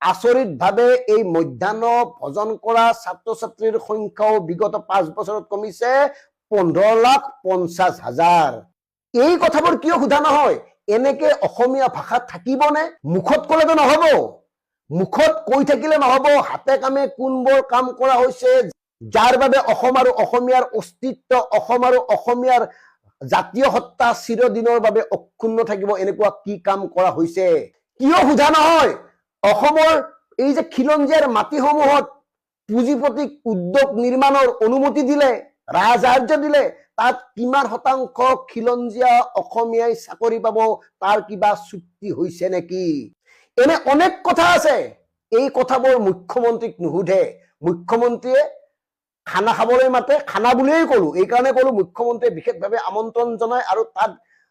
আচৰিতভাৱে এই মধ্যাহ্ন ভোজন কৰা ছাত্ৰ ছাত্ৰীৰ সংখ্যাও বিগত 5 বছৰত কমিছে 15,50,000। এই কথাবোৰ কিয় সোধা নহয়? এনেকে অসমীয়া ভাষা থাকিবনে? মুখত কলেতো নহব, মুখত কৈ থাকিলে নহব। হাতে কামে কোনবোৰ কাম কৰা হৈছে যাৰ বাবে অসম আৰু অসমীয়াৰ অস্তিত্ব, অসম আৰু অসমীয়াৰ জাতীয় সত্তা চিৰদিনৰ বাবে অক্ষুণ্ণ থাকিব, এনেকুৱা কি কাম কৰা হৈছে? কিয় সোধা নহয় অসমৰ এই যে খিলঞ্জীয়াৰ মাটিসমূহত পুঁজিপতিক উদ্যোগ নিৰ্মাণৰ অনুমতি দিলে, ৰাজসাহায্য দিলে, তাত কিমান শতাংশ খিলঞ্জীয়া অসমীয়াই চাকৰি পাব, তাৰ কিবা চুক্তি হৈছে নেকি? এনে অনেক কথা আছে। এই কথাবোৰ মুখ্যমন্ত্ৰীক নুসুধে। মুখ্যমন্ত্ৰীয়ে খানা খাবলৈ মাতে, খানা বুলিয়েই কলো, এইকাৰণে কলো মুখ্যমন্ত্ৰীয়ে বিশেষভাৱে আমন্ত্ৰণ জনায় আৰু তাত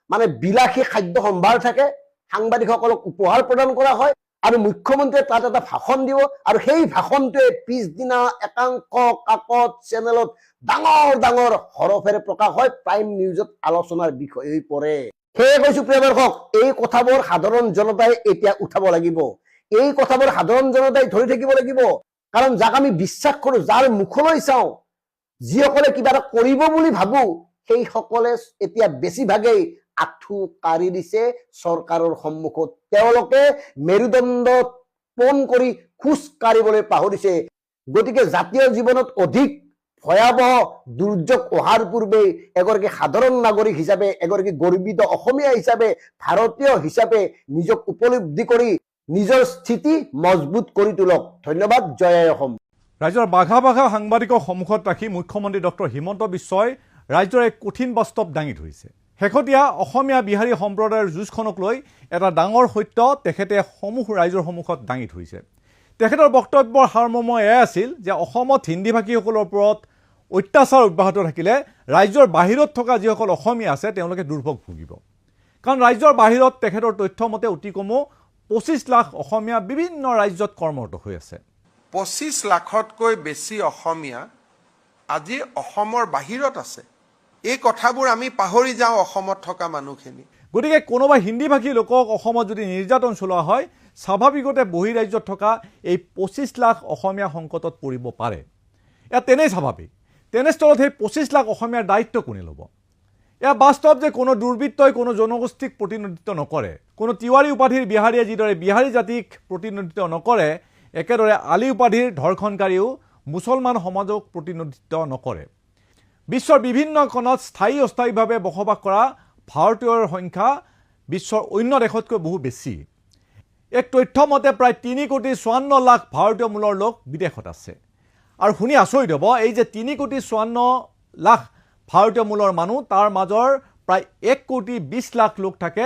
মানে বিলাসী খাদ্য সম্ভাৰ থাকে, সাংবাদিকসকলক উপহাৰ প্ৰদান কৰা হয় আৰু মুখ্যমন্ত্ৰীয়ে তাত এটা ভাষণ দিব, আৰু সেই ভাষণটোৱে পিছদিনা একাংশ কাকত চেনেলত ডাঙৰ ডাঙৰ হৰফেৰে প্ৰকাশ হয়, প্ৰাইম নিউজত আলোচনাৰ বিষয় হৈ পৰে। সেয়ে কৈছো প্ৰিয় দৰ্শক, এই কথাবোৰ সাধাৰণ জনতাই এতিয়া উঠাব লাগিব। এই কথাবোৰ সাধাৰণ জনতাই ধৰি থাকিব লাগিব, কাৰণ যাক আমি বিশ্বাস কৰো, যাৰ মুখলৈ চাওঁ, যিসকলে কিবা এটা কৰিব বুলি ভাবো, সেইসকলে এতিয়া বেছিভাগেই আঁঠু কাঢ়ি দিছে চৰকাৰৰ সন্মুখত। তেওঁলোকে মেৰুদণ্ড পোন কৰি খোজ কাঢ়িবলৈ পাহৰিছে। গতিকে জাতীয় জীৱনত অধিক ভয়াবহ দুৰ্যোগ অহাৰ পূৰ্বে এগৰাকী সাধাৰণ নাগৰিক হিচাপে, এগৰাকী গৰ্বিত অসমীয়া হিচাপে, ভাৰতীয় হিচাপে নিজক উপলব্ধি কৰি নিজৰ স্থিতি মজবুত কৰি তোলক। ধন্যবাদ। জয় আই অসম। ৰাজ্যৰ বাঘা বাঘা সাংবাদিকৰ সন্মুখত ৰাখি মুখ্যমন্ত্ৰী ডক্টৰ হিমন্ত বিশ্বই ৰাজ্যৰ এক কঠিন বাস্তৱ দাঙি ধৰিছে। শেহতীয়া অসমীয়া বিহাৰী সম্প্ৰদায়ৰ যুঁজখনক লৈ এটা ডাঙৰ সত্য তেখেতে সমূহ ৰাইজৰ সন্মুখত দাঙি ধৰিছে। তেখেতৰ বক্তব্যৰ সাৰমৰ্ম এয়াই আছিল যে অসমত হিন্দী ভাষীসকলৰ ওপৰত অত্যাচাৰ অব্যাহত থাকিলে ৰাজ্যৰ বাহিৰত থকা যিসকল অসমীয়া আছে তেওঁলোকে দুৰ্ভোগ ভুগিব। কাৰণ ৰাজ্যৰ বাহিৰত তেখেতৰ তথ্য মতে অতি কমেও 25 লাখ অসমীয়া বিভিন্ন ৰাজ্যত কৰ্মৰত হৈ আছে। 25 লাখতকৈ বেছি অসমীয়া আজি অসমৰ বাহিৰত আছে। এই কথাবোৰ আমি পাহৰি যাওঁ অসমত থকা মানুহখিনি। গতিকে কোনোবা হিন্দী ভাষী লোকক অসমত যদি নিৰ্যাতন চলোৱা হয়, স্বাভাৱিকতে বহিৰাজ্যত থকা এই 25 লাখ অসমীয়া সংকটত পৰিব পাৰে। এয়া তেনেই স্বাভাৱিক। তেনেস্থলত সেই 25 লাখ অসমীয়াৰ দায়িত্ব কোনে ল'ব? এয়া বাস্তৱ যে কোনো দুৰ্বৃত্তই কোনো জনগোষ্ঠীক প্ৰতিনিধিত্ব নকৰে। কোনো তিৱাৰী উপাধিৰ বিহাৰীয়ে যিদৰে বিহাৰী জাতিক প্ৰতিনিধিত্ব নকৰে, একেদৰে আলী উপাধিৰ ধৰ্ষণকাৰীও মুছলমান সমাজক প্ৰতিনিধিত্ব নকৰে। বিশ্বৰ বিভিন্ন কোণত স্থায়ী অস্থায়ীভাৱে বসবাস কৰা ভাৰতীয়ৰ সংখ্যা বিশ্বৰ অন্য দেশতকৈ বহু বেছি। এক তথ্য মতে প্ৰায় 3,54 লাখ ভাৰতীয় মূলৰ লোক বিদেশত আছে। আৰু শুনি আচৰিত হ'ব, এই যে 3,54 লাখ ভাৰতীয় মূলৰ মানুহ, তাৰ মাজৰ প্ৰায় 1,20 লাখ লোক থাকে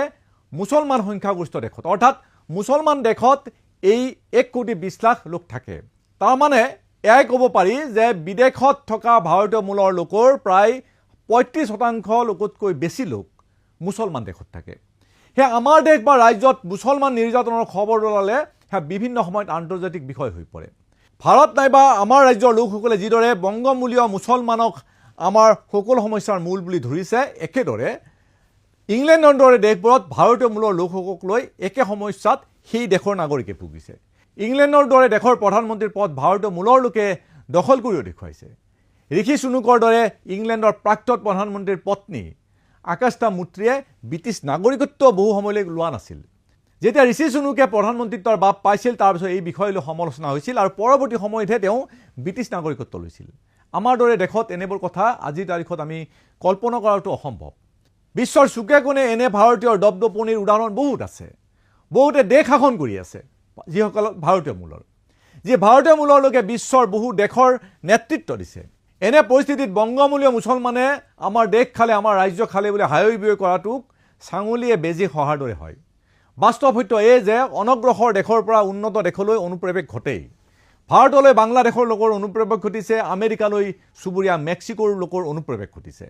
মুছলমান সংখ্যাগৰিষ্ঠ দেশত। অৰ্থাৎ মুছলমান দেশত এই 1,20 লাখ লোক থাকে। তাৰমানে এয়াই ক'ব পাৰি যে বিদেশত থকা ভাৰতীয় মূলৰ লোকৰ প্ৰায় 35% লোকতকৈ বেছি লোক মুছলমান দেশত থাকে। সেয়া আমাৰ দেশ বা ৰাজ্যত মুছলমান নিৰ্যাতনৰ খবৰ ওলালে সেয়া বিভিন্ন সময়ত আন্তৰ্জাতিক বিষয় হৈ পৰে। ভাৰত নাইবা আমাৰ ৰাজ্যৰ লোকসকলে যিদৰে বংগমূলীয় মুছলমানক আমাৰ সকলো সমস্যাৰ মূল বুলি ধৰিছে, একেদৰে ইংলেণ্ডৰ দৰে দেশবোৰত ভাৰতীয় মূলৰ লোকসকলক লৈ একে সমস্যাত সেই দেশৰ নাগৰিকে ভুগিছে। ইংলেণ্ডৰ দৰে দেশৰ প্ৰধানমন্ত্ৰীৰ পদ ভাৰতীয় মূলৰ লোকে দখল কৰিও দেখুৱাইছে। ঋষি সুনুকৰ দৰে ইংলেণ্ডৰ প্ৰাক্তন প্ৰধানমন্ত্ৰীৰ পত্নী আকাশা মুত্ৰীয়ে ব্ৰিটিছ নাগৰিকত্ব বহু সময়লৈ লোৱা নাছিল। যেতিয়া ঋষি সুনুকে প্ৰধানমন্ত্ৰীত্বৰ বাব পাইছিল, তাৰপিছত এই বিষয় লৈ সমালোচনা হৈছিল আৰু পৰৱৰ্তী সময়তহে তেওঁ ব্ৰিটিছ নাগৰিকত্ব লৈছিল। আমাৰ দৰে দেশত এনেবোৰ কথা আজিৰ তাৰিখত আমি কল্পনা কৰাটো অসম্ভৱ। বিশ্বৰ চুকে কোণে এনে ভাৰতীয়ৰ দপদপনিৰ উদাহৰণ বহুত আছে। বহুতে দেশ শাসন কৰি আছে যিসকল ভাৰতীয় মূলৰ, যি ভাৰতীয় মূলৰ লোকে বিশ্বৰ বহু দেশৰ নেতৃত্ব দিছে। এনে পৰিস্থিতিত বংগমূলীয় মুছলমানে আমাৰ দেশ খালে, আমাৰ ৰাজ্য খালে বুলি হায়ৈ বিয়ৈ কৰাটোক চাঙুলিয়ে বেজী সহাৰ দৰে হয়। বাস্তৱ সত্য এই যে অনগ্ৰসৰ দেশৰ পৰা উন্নত দেশলৈ অনুপ্ৰৱেশ ঘটেই। ভাৰতলৈ বাংলাদেশৰ লোকৰ অনুপ্ৰৱেশ ঘটিছে, আমেৰিকালৈ চুবুৰীয়া মেক্সিকোৰ লোকৰ অনুপ্ৰৱেশ ঘটিছে।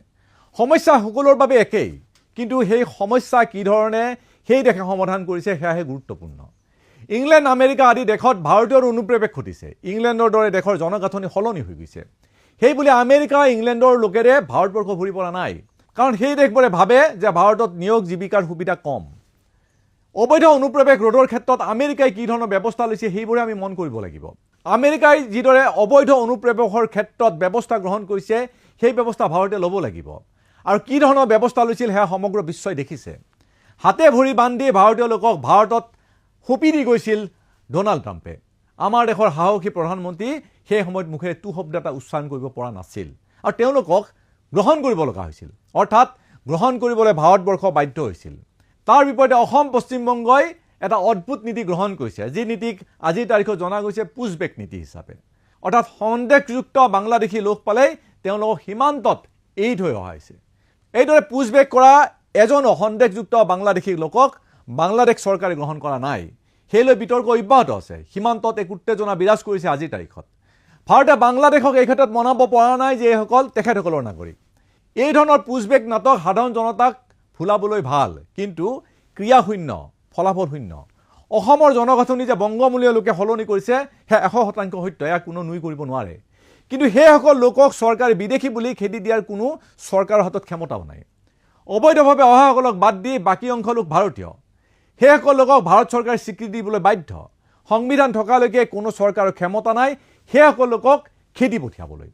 সমস্যা সকলোৰ বাবে একেই, কিন্তু সেই সমস্যা কি ধৰণে সেই দেশে সমাধান কৰিছে সেয়াহে গুৰুত্বপূৰ্ণ। ইংলেণ্ড, আমেৰিকা আদি দেশত ভাৰতীয়ৰ অনুপ্ৰৱেশ ঘটিছে। ইংলেণ্ডৰ দৰে দেশৰ জনগাঁথনি সলনি হৈ গৈছে। সেইবুলি আমেৰিকা, ইংলেণ্ডৰ লোকেৰে ভাৰতবৰ্ষ ভৰি পৰা নাই। কাৰণ সেই দেশবোৰে ভাবে যে ভাৰতত নিয়োগ জীৱিকাৰ সুবিধা কম। অবৈধ অনুপ্ৰৱেশ ৰোধৰ ক্ষেত্ৰত আমেৰিকাই কি ধৰণৰ ব্যৱস্থা লৈছে সেইবোৰে আমি মন কৰিব লাগিব। আমেৰিকাই যিদৰে অবৈধ অনুপ্ৰৱেশৰ ক্ষেত্ৰত ব্যৱস্থা গ্ৰহণ কৰিছে, সেই ব্যৱস্থা ভাৰতে ল'ব লাগিব। আৰু কি ধৰণৰ ব্যৱস্থা লৈছিল সেয়া সমগ্ৰ বিশ্বই দেখিছে। হাতে ভৰি বান্ধি ভাৰতীয় লোকক ভাৰতত সঁপি দি গৈছিল ডোনাল্ড ট্ৰাম্পে। আমাৰ দেশৰ সাহসী প্ৰধানমন্ত্ৰী সেই সময়ত মুখেৰে টু শব্দ এটা উচ্চাৰণ কৰিব পৰা নাছিল আৰু তেওঁলোকক গ্ৰহণ কৰিব লগা হৈছিল। অৰ্থাৎ গ্ৰহণ কৰিবলৈ ভাৰতবৰ্ষ বাধ্য হৈছিল। তাৰ বিপৰীতে অসম, পশ্চিমবংগই এটা অদ্ভুত নীতি গ্ৰহণ কৰিছে, যি নীতিক আজিৰ তাৰিখত জনা গৈছে পুছবেক নীতি হিচাপে। অৰ্থাৎ সন্দেহযুক্ত বাংলাদেশী লোক পালেই তেওঁলোকক সীমান্তত এৰি থৈ অহা হৈছে। এইদৰে পুছবেক কৰা এজনো সন্দেহযুক্ত বাংলাদেশী লোকক বাংলাদেশ চৰকাৰে গ্ৰহণ কৰা নাই। সেইলৈ বিতৰ্ক অব্যাহত আছে। সীমান্তত এক উত্তেজনা বিৰাজ কৰিছে আজিৰ তাৰিখত। ভাৰতে বাংলাদেশক এই ক্ষেত্ৰত মনাব পৰা নাই যে এইসকল তেখেতসকলৰ নাগৰিক। এই ধৰণৰ পুছবেক নাটক সাধাৰণ জনতাক ফুলাবলৈ ভাল, কিন্তু ক্ৰিয়াশূন্য, ফলাফল শূন্য। অসমৰ জনগাঁথনি যে বংগমূলীয় লোকে সলনি কৰিছে সেয়া 100% সত্য, এয়া কোনো নুই কৰিব নোৱাৰে। কিন্তু সেইসকল লোকক চৰকাৰে বিদেশী বুলি খেদি দিয়াৰ কোনো চৰকাৰৰ হাতত ক্ষমতাও নাই। অবৈধভাৱে অহাসকলক বাদ দি বাকী অংশ লোক ভাৰতীয়। সেইসকল লোকক ভাৰত চৰকাৰে স্বীকৃতি দিবলৈ বাধ্য। সংবিধান থকালৈকে কোনো চৰকাৰৰ ক্ষমতা নাই সেইসকল লোকক খেদি পঠিয়াবলৈ।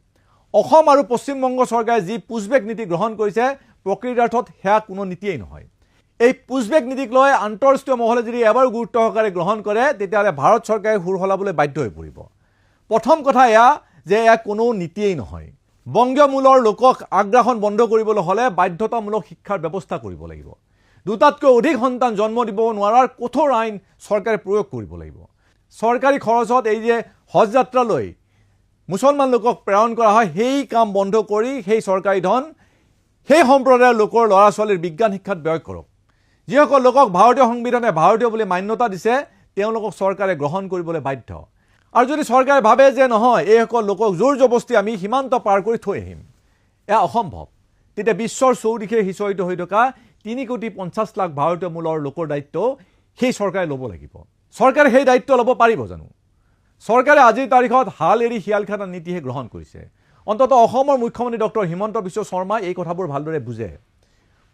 অসম আৰু পশ্চিমবংগ চৰকাৰে যি পুছবেক নীতি গ্ৰহণ কৰিছে, প্ৰকৃতাৰ্থত সেয়া কোনো নীতিয়েই নহয়। এই পুছবেক নীতিক লৈ আন্তঃৰাষ্ট্ৰীয় মহলে যদি এবাৰ গুৰুত্ব সহকাৰে গ্ৰহণ কৰে, তেতিয়াহ'লে ভাৰত চৰকাৰে সুৰ সলাবলৈ বাধ্য হৈ পৰিব। প্ৰথম কথা এয়া যে এয়া কোনো নীতিয়েই নহয়। বংগীয় মূলৰ লোকক আগ্ৰাসন বন্ধ কৰিবলৈ হ'লে বাধ্যতামূলক শিক্ষাৰ ব্যৱস্থা কৰিব লাগিব। দুটাতকৈ অধিক সন্তান জন্ম দিব নোৱাৰাৰ কঠোৰ আইন চৰকাৰে প্ৰয়োগ কৰিব লাগিব। চৰকাৰী খৰচত এই যে হজ যাত্ৰালৈ মুছলমান লোকক প্ৰেৰণ কৰা হয়, সেই কাম বন্ধ কৰি সেই চৰকাৰী ধন সেই সম্প্ৰদায়ৰ লোকৰ ল'ৰা ছোৱালীৰ বিজ্ঞান শিক্ষাত ব্যয় কৰক। যিসকল লোকক ভাৰতীয় সংবিধানে ভাৰতীয় বুলি মান্যতা দিছে তেওঁলোকক চৰকাৰে গ্ৰহণ কৰিবলৈ বাধ্য। আৰু যদি চৰকাৰে ভাবে যে নহয় এইসকল লোকক জোৰ জবস্তি আমি সীমান্ত পাৰ কৰি থৈ আহিম, এয়া অসম্ভৱ, তেতিয়া বিশ্বৰ চৌদিশে সিঁচৰিত হৈ থকা 3,50,00,000 ভাৰতীয় মূলৰ লোকৰ দায়িত্ব সেই চৰকাৰে ল'ব লাগিব। চৰকাৰে সেই দায়িত্ব ল'ব পাৰিব জানো? চৰকাৰে আজিৰ তাৰিখত হাল এৰি শিয়াল খানা নীতিহে গ্ৰহণ কৰিছে। অন্ততঃ অসমৰ মুখ্যমন্ত্ৰী ডক্টৰ হিমন্ত বিশ্ব শৰ্মাই এই কথাবোৰ ভালদৰে বুজে।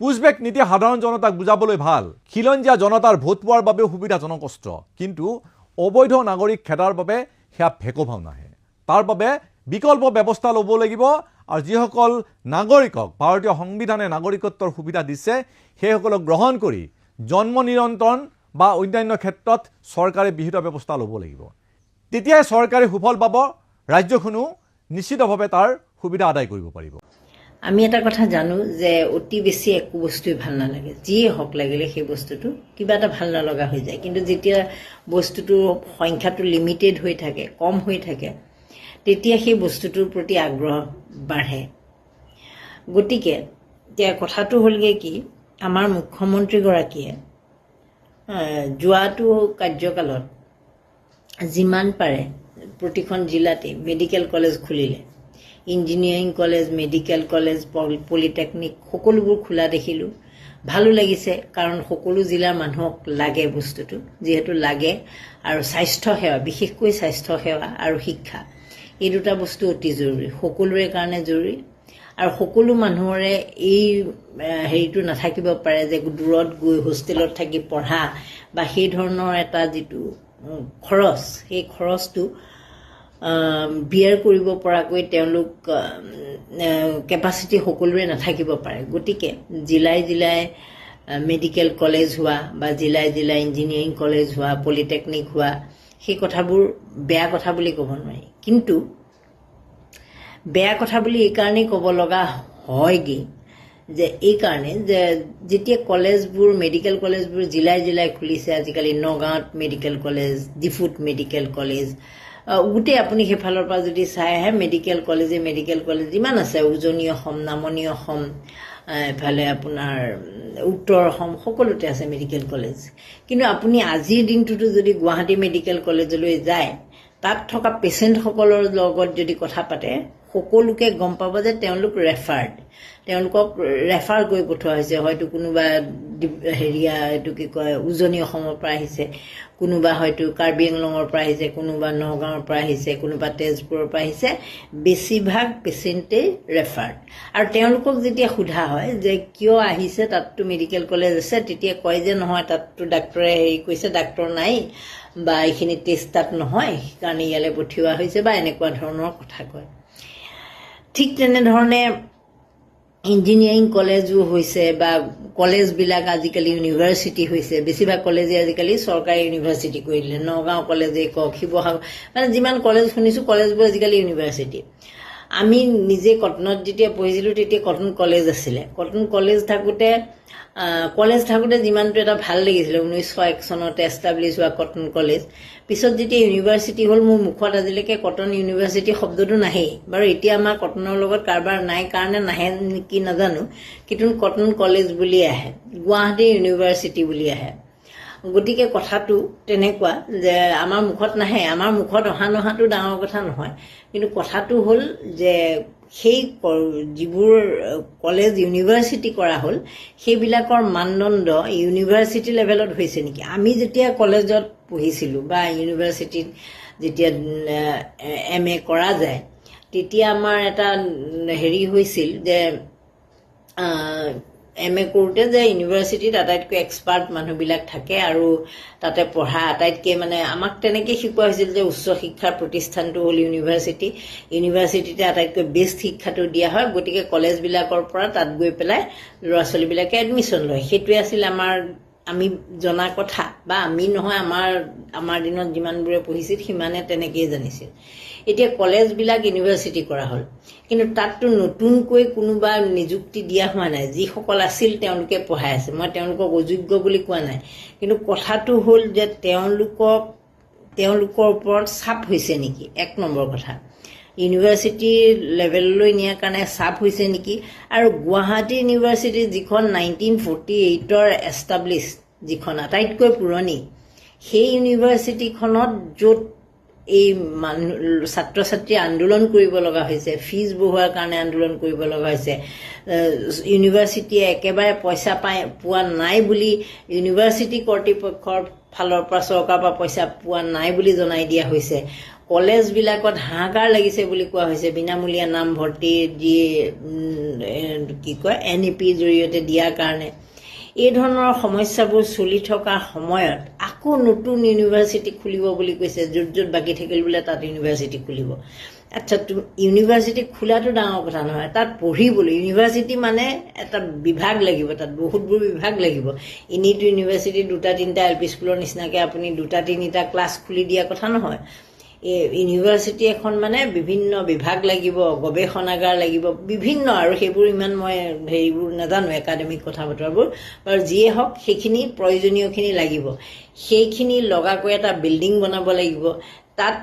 পুছবেক নীতি সাধাৰণ জনতাক বুজাবলৈ ভাল, খিলঞ্জীয়া জনতাৰ ভোট পোৱাৰ বাবেও সুবিধাজনক অস্ত্ৰ, কিন্তু অবৈধ নাগৰিক খেদাৰ বাবে সেয়া ভেকভাও নাহে। তাৰ বাবে বিকল্প ব্যৱস্থা ল'ব লাগিব। আৰু যিসকল নাগৰিকক ভাৰতীয় সংবিধানে নাগৰিকত্বৰ সুবিধা দিছে সেইসকলক গ্ৰহণ কৰি জন্ম নিয়ন্ত্ৰণ বা অন্যান্য ক্ষেত্ৰত চৰকাৰে বিহিত ব্যৱস্থা ল'ব লাগিব। তেতিয়াই চৰকাৰে সুফল পাব, ৰাজ্যখনো নিশ্চিতভাৱে তাৰ সুবিধা আদায় কৰিব পাৰিব। আমি এটা কথা জানো যে অতি বেছি একো বস্তুৱে ভাল নালাগে, যিয়ে হওক লাগিলে সেই বস্তুটো কিবা এটা ভাল নলগা হৈ যায়। কিন্তু যেতিয়া বস্তুটোৰ সংখ্যাটো লিমিটেড হৈ থাকে, কম হৈ থাকে, তেতিয়া সেই বস্তুটোৰ প্ৰতি আগ্ৰহ বাঢ়ে। গতিকে এতিয়া কথাটো হ'লগৈ কি, আমাৰ মুখ্যমন্ত্ৰীগৰাকীয়ে যোৱাটো কাৰ্যকালত যিমান পাৰে প্ৰতিখন জিলাতে মেডিকেল কলেজ খুলিলে, engineering college, medical college, polytechnic সকলোবোৰ খোলা দেখিলোঁ। ভালো লাগিছে, কাৰণ সকলো জিলাৰ মানুহক লাগে বস্তুটো, যিহেতু লাগে। আৰু স্বাস্থ্যসেৱা, বিশেষকৈ স্বাস্থ্যসেৱা আৰু শিক্ষা, এই দুটা বস্তু অতি জৰুৰী, সকলোৰে কাৰণে জৰুৰী। আৰু সকলো মানুহৰে এই হেৰিটো নাথাকিব পাৰে যে দূৰত গৈ হোষ্টেলত থাকি পঢ়া বা সেই ধৰণৰ এটা যিটো খৰচ, সেই খৰচটো বিয়াৰ কৰিব পৰাকৈ তেওঁলোক কেপাচিটি সকলোৰে নাথাকিব পাৰে। গতিকে জিলাই জিলাই মেডিকেল কলেজ হোৱা বা জিলাই জিলাই ইঞ্জিনিয়াৰিং কলেজ হোৱা, পলিটেকনিক হোৱা, সেই কথাবোৰ বেয়া কথা বুলি ক'ব নোৱাৰি। কিন্তু বেয়া কথা বুলি এইকাৰণেই ক'ব লগা হয়গৈ যে এইকাৰণে যে যেতিয়া কলেজবোৰ, মেডিকেল কলেজবোৰ জিলাই জিলাই খুলিছে, আজিকালি নগাঁৱত মেডিকেল কলেজ, ডিফুত মেডিকেল কলেজ, গোটেই আপুনি সেইফালৰ পৰা যদি চাই আহে মেডিকেল কলেজ যিমান আছে, উজনি অসম, নামনি অসম, এফালে আপোনাৰ উত্তৰ অসম, সকলোতে আছে মেডিকেল কলেজ। কিন্তু আপুনি আজিৰ দিনটোতো যদি গুৱাহাটী মেডিকেল কলেজলৈ যায়, তাত থকা পেচেণ্টসকলৰ লগত যদি কথা পাতে, সকলোকে গম পাব যে তেওঁলোক তেওঁলোকক ৰেফাৰ কৰি পঠোৱা হৈছে। হয়তো কোনোবা এইটো কি কয় উজনি অসমৰ পৰা আহিছে, কোনোবা হয়তো কাৰ্বি আংলঙৰ পৰা আহিছে, কোনোবা নগাঁৱৰ পৰা আহিছে, কোনোবা তেজপুৰৰ পৰা আহিছে। বেছিভাগ পেচেণ্টেই ৰেফাৰ্ড। আৰু তেওঁলোকক যেতিয়া সোধা হয় যে কিয় আহিছে, তাততো মেডিকেল কলেজ আছে, তেতিয়া কয় যে নহয়, তাততো ডাক্তৰে হেৰি কৰিছে, ডাক্তৰ নাই বা এইখিনি টেষ্ট তাত নহয়, সেইকাৰণে ইয়ালৈ পঠিওৱা হৈছে বা এনেকুৱা ধৰণৰ কথা কয়। ঠিক তেনেধৰণে ইঞ্জিনিয়াৰিং কলেজো হৈছে বা কলেজবিলাক আজিকালি ইউনিভাৰ্চিটি হৈছে। বেছিভাগ কলেজে আজিকালি চৰকাৰী ইউনিভাৰ্চিটি কৰি দিলে। নগাঁও কলেজেই কওক, শিৱসাগৰ, মানে যিমান কলেজ শুনিছোঁ কলেজবোৰ আজিকালি ইউনিভাৰ্চিটি। আমি নিজে কটনত যেতিয়া পঢ়িছিলোঁ তেতিয়া কটন কলেজ আছিলে। কটন কলেজ থাকোঁতে যিমানটো এটা ভাল লাগিছিলে, 1901 চনতে এষ্টাব্লিছ হোৱা কটন কলেজ। পিছত যেতিয়া ইউনিভাৰ্চিটি হ'ল, মোৰ মুখত আজিলৈকে কটন ইউনিভাৰ্চিটি শব্দটো নাহেই। বাৰু এতিয়া আমাৰ কটনৰ লগত কাৰবাৰ নাই কাৰণে নাহে নেকি নাজানো, কিন্তু কটন কলেজ বুলি আহে, গুৱাহাটী ইউনিভাৰ্চিটি বুলি আহে। গতিকে কথাটো তেনেকুৱা যে আমাৰ মুখত নাহে, আমাৰ মুখত অহা নহাটো ডাঙৰ কথা নহয়, কিন্তু কথাটো হ'ল যে সেই যিবোৰ কলেজ ইউনিভাৰ্চিটি কৰা হ'ল, সেইবিলাকৰ মানদণ্ড ইউনিভাৰ্চিটি লেভেলত হৈছে নেকি? আমি যেতিয়া কলেজত পঢ়িছিলোঁ বা ইউনিভাৰ্চিটিত যেতিয়া MA কৰা যায়, তেতিয়া আমাৰ এটা হেৰি হৈছিল যে MA কৰোঁতে যে ইউনিভাৰ্চিটিত আটাইতকৈ এক্সপাৰ্ট মানুহবিলাক থাকে আৰু তাতে পঢ়া আটাইতকৈ মানে আমাক তেনেকৈ শিকোৱা হৈছিল যে উচ্চ শিক্ষাৰ প্ৰতিষ্ঠানটো হ'ল ইউনিভাৰ্চিটিতে আটাইতকৈ বেষ্ট শিক্ষাটো দিয়া হয়। গতিকে কলেজবিলাকৰ পৰা তাত গৈ পেলাই ল'ৰা ছোৱালীবিলাকে এডমিশ্যন লয়। সেইটোৱে আছিল আমাৰ আমি জনা কথা বা আমি নহয় আমাৰ দিনত যিমানবোৰে পঢ়িছিল সিমানে তেনেকেই জানিছিল। এতিয়া কলেজবিলাক ইউনিভাৰ্চিটি কৰা হ'ল, কিন্তু তাততো নতুনকৈ কোনোবা নিযুক্তি দিয়া হোৱা নাই। যিসকল আছিল তেওঁলোকে পঢ়াই আছে, মই তেওঁলোকক অযোগ্য বুলি কোৱা নাই, কিন্তু কথাটো হ'ল যে তেওঁলোকৰ ওপৰত চাপ হৈছে নেকি, 1 নম্বৰ কথা। ইউনিভাৰ্চিটি লেভেললৈ নিয়াৰ কাৰণে চাপ হৈছে নেকি। আৰু গুৱাহাটী ইউনিভাৰ্চিটি যিখন 1948 এষ্টাব্লিছ, যিখন আটাইতকৈ পুৰণি, সেই ইউনিভাৰ্চিটিখনত য'ত এই ছাত্ৰ ছাত্ৰীয়ে আন্দোলন কৰিব লগা হৈছে, ফিজ বঢ়োৱাৰ কাৰণে আন্দোলন কৰিব লগা হৈছে, ইউনিভাৰ্চিটিয়ে একেবাৰে পইচা পোৱা নাই বুলি ইউনিভাৰ্চিটি কৰ্তৃপক্ষৰ ফালৰ পৰা চৰকাৰৰ পৰা পইচা পোৱা নাই বুলি জনাই দিয়া হৈছে। কলেজবিলাকত হাহাকাৰ লাগিছে বুলি কোৱা হৈছে, বিনামূলীয়া নামভৰ্তি দিয়ে NEPৰ জৰিয়তে দিয়াৰ কাৰণে। এই ধৰণৰ সমস্যাবোৰ চলি থকাৰ সময়ত আকৌ নতুন ইউনিভাৰ্চিটি খুলিব বুলি কৈছে, য'ত বাকী থাকিল বোলে তাত ইউনিভাৰ্চিটি খুলিব। আচ্ছা, ইউনিভাৰ্চিটি খোলাটো ডাঙৰ কথা নহয়, তাত পঢ়িবলৈ ইউনিভাৰ্চিটি মানে এটা বিভাগ লাগিব, তাত বহুতবোৰ বিভাগ লাগিব। এনেইতো ইউনিভাৰ্চিটি 2-3টা LP স্কুলৰ নিচিনাকৈ আপুনি 2-3টা ক্লাছ খুলি দিয়া কথা নহয়। ইউনিভাৰ্চিটি এখন মানে বিভিন্ন বিভাগ লাগিব, গৱেষণাগাৰ লাগিব, বিভিন্ন, আৰু সেইবোৰ ইমান মই হেৰিবোৰ নাজানো, একাডেমিক কথা বতৰাবোৰ, আৰু যিয়ে হওক সেইখিনি প্ৰয়োজনীয়খিনি লাগিব। সেইখিনি লগাকৈ এটা বিল্ডিং বনাব লাগিব, তাত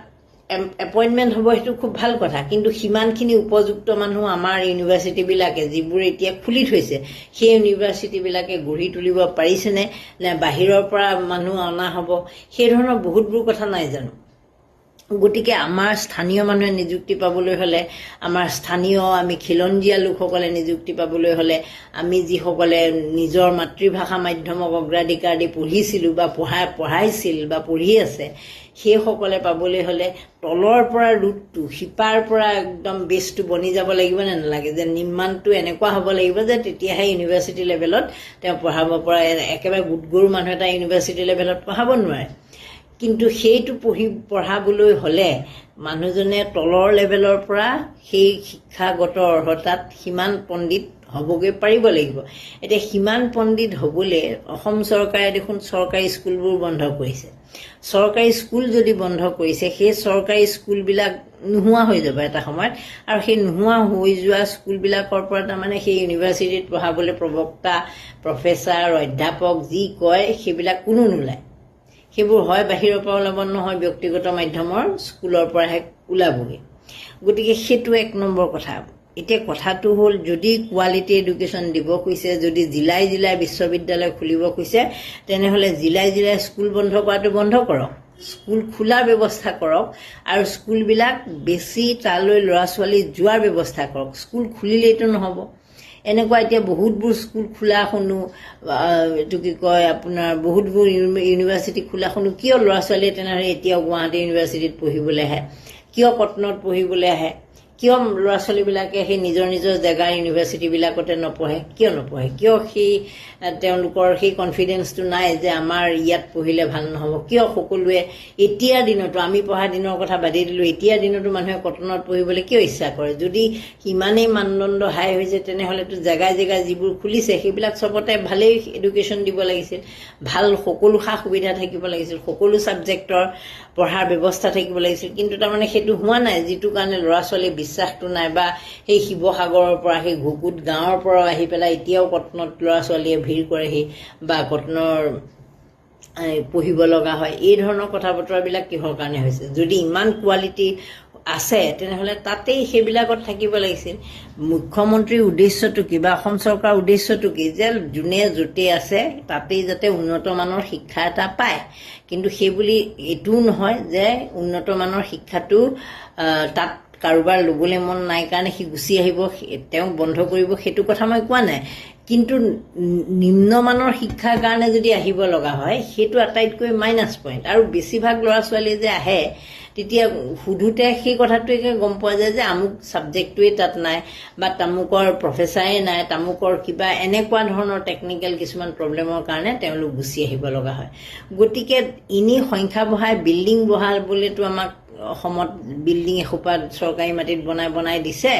এপইণ্টমেণ্ট হ'ব, সেইটো খুব ভাল কথা। কিন্তু সিমানখিনি উপযুক্ত মানুহ আমাৰ ইউনিভাৰ্চিটিবিলাকে, যিবোৰ এতিয়া খুলি থৈছে, সেই ইউনিভাৰ্চিটিবিলাকে গঢ়ি তুলিব পাৰিছেনে, নে বাহিৰৰ পৰা মানুহ অনা হ'ব, সেই ধৰণৰ বহুতবোৰ কথা নাই জানো। গতিকে আমাৰ স্থানীয় মানুহে নিযুক্তি পাবলৈ হ'লে, আমাৰ স্থানীয় আমি খিলঞ্জীয়া লোকসকলে নিযুক্তি পাবলৈ হ'লে, আমি যিসকলে নিজৰ মাতৃভাষা মাধ্যমক অগ্ৰাধিকাৰ দি পঢ়িছিলোঁ বা পঢ়াইছিল বা পঢ়ি আছে, সেইসকলে পাবলৈ হ'লে তলৰ পৰা ৰুটটো, শিপাৰ পৰা একদম বেছটো বনি যাব লাগিব নে নালাগে, যে নিৰ্মাণটো এনেকুৱা হ'ব লাগিব যে তেতিয়াহে ইউনিভাৰ্চিটি লেভেলত তেওঁ পঢ়াব পৰা। একেবাৰে গোটগৰু মানুহ এটা ইউনিভাৰ্চিটি লেভেলত পঢ়াব নোৱাৰে। কিন্তু সেইটো পঢ়াবলৈ হ'লে মানুহজনে তলৰ লেভেলৰ পৰা সেই শিক্ষাগত অৰ্হতাত সিমান পণ্ডিত হ'বগৈ পাৰিব লাগিব। এতিয়া সিমান পণ্ডিত হ'বলৈ অসম চৰকাৰে দেখোন চৰকাৰী স্কুলবোৰ বন্ধ কৰিছে। চৰকাৰী স্কুল যদি বন্ধ কৰিছে, সেই চৰকাৰী স্কুলবিলাক নোহোৱা হৈ যাব এটা সময়ত, আৰু সেই নোহোৱা হৈ যোৱা স্কুলবিলাকৰ পৰা তাৰমানে সেই ইউনিভাৰ্চিটিত পঢ়াবলৈ প্ৰবক্তা, প্ৰফেচাৰ, অধ্যাপক যি কয় সেইবিলাক কোনো নোলায়। সেইবোৰ হয় বাহিৰৰ পৰা ওলাব, নহয় ব্যক্তিগত মাধ্যমৰ স্কুলৰ পৰাহে ওলাবগৈ। গতিকে সেইটো 1 নম্বৰ কথা। এতিয়া কথাটো হ'ল, যদি কোৱালিটি এডুকেশ্যন দিব খুজিছে, যদি জিলাই জিলাই বিশ্ববিদ্যালয় খুলিব খুজিছে, তেনেহ'লে জিলাই জিলাই স্কুল বন্ধ কৰাটো বন্ধ কৰক, স্কুল খোলাৰ ব্যৱস্থা কৰক, আৰু স্কুলবিলাক বেছি তালৈ ল'ৰা ছোৱালী যোৱাৰ ব্যৱস্থা কৰক। স্কুল খুলিলেইতো নহ'ব। এনেকুৱা এতিয়া বহুতবোৰ স্কুল খোলা শুনো, এইটো কি কয় আপোনাৰ বহুতবোৰ ইউনিভাৰ্চিটি খোলা শুনো। কিয় ল'ৰা ছোৱালীয়ে তেনেহ'লে এতিয়াও গুৱাহাটী ইউনিভাৰ্চিটিত পঢ়িবলৈ আহে? কিয় কটনত পঢ়িবলৈ আহে? কিয় ল'ৰা ছোৱালীবিলাকে সেই নিজৰ নিজৰ জেগাৰ ইউনিভাৰ্চিটিবিলাকতে নপঢ়ে? কিয় নপঢ়ে? কিয় তেওঁলোকৰ সেই কনফিডেন্সটো নাই যে আমাৰ ইয়াত পঢ়িলে ভাল নহ'ব? কিয় সকলোৱে এতিয়াৰ দিনতো, আমি পঢ়া দিনৰ কথা বাদেই দিলোঁ, এতিয়াৰ দিনতো মানুহে কটনত পঢ়িবলৈ কিয় ইচ্ছা কৰে? যদি ইমানেই মানদণ্ড হাই হৈছে, তেনেহ'লেতো জেগাই জেগাই যিবোৰ খুলিছে সেইবিলাক চবতে ভালেই এডুকেশ্যন দিব লাগিছিল, ভাল সকলো সা সুবিধা থাকিব লাগিছিল, সকলো ছাবজেক্টৰ পঢ়াৰ ব্যৱস্থা থাকিব লাগিছিল। কিন্তু তাৰমানে সেইটো হোৱা নাই, যিটো কাৰণে ল'ৰা ছোৱালীৰ বিশ্বাসটো নাই। বা সেই শিৱসাগৰৰ পৰা, সেই ঘুকুট গাঁৱৰ পৰা আহি পেলাই এতিয়াও কটনত ল'ৰা ছোৱালীয়ে ভিৰ কৰেহি বা কটনৰ পঢ়িব লগা হয়। এই ধৰণৰ কথা বতৰাবিলাক কিহৰ কাৰণে হৈছে? যদি ইমান কোৱালিটি আছে, তেনেহ'লে তাতেই সেইবিলাকত থাকিব লাগিছিল। মুখ্যমন্ত্ৰীৰ উদ্দেশ্যটো কি বা অসম চৰকাৰৰ উদ্দেশ্যটো কি? যে যোনে য'তে আছে তাতেই যাতে উন্নত মানৰ শিক্ষা এটা পায়। কিন্তু সেইবুলি এইটোও নহয় যে উন্নত মানৰ শিক্ষাটো তাত কাৰোবাৰ ল'বলৈ মন নাই কাৰণে সি গুচি আহিব, তেওঁক বন্ধ কৰিব, সেইটো কথা মই কোৱা নাই। কিন্তু নিম্নমানৰ শিক্ষাৰ কাৰণে যদি আহিব লগা হয়, সেইটো আটাইতকৈ মাইনাছ পইণ্ট। আৰু বেছিভাগ ল'ৰা ছোৱালী যে আহে, তেতিয়া সোধোতে সেই কথাটোৱে গম পোৱা যায় যে আমুক ছাবজেক্টটোৱে তাত নাই, বা তামুকৰ প্ৰফেচাৰে নাই, তামুকৰ কিবা এনেকুৱা ধৰণৰ টেকনিকেল কিছুমান প্ৰব্লেমৰ কাৰণে তেওঁলোক গুচি আহিব লগা হয়। গতিকে এনেই সংখ্যা বঢ়াই বিল্ডিং বঢ়াবলৈতো আমাক অসমত বিল্ডিং এসোপা চৰকাৰী মাটিত বনাই দিছে,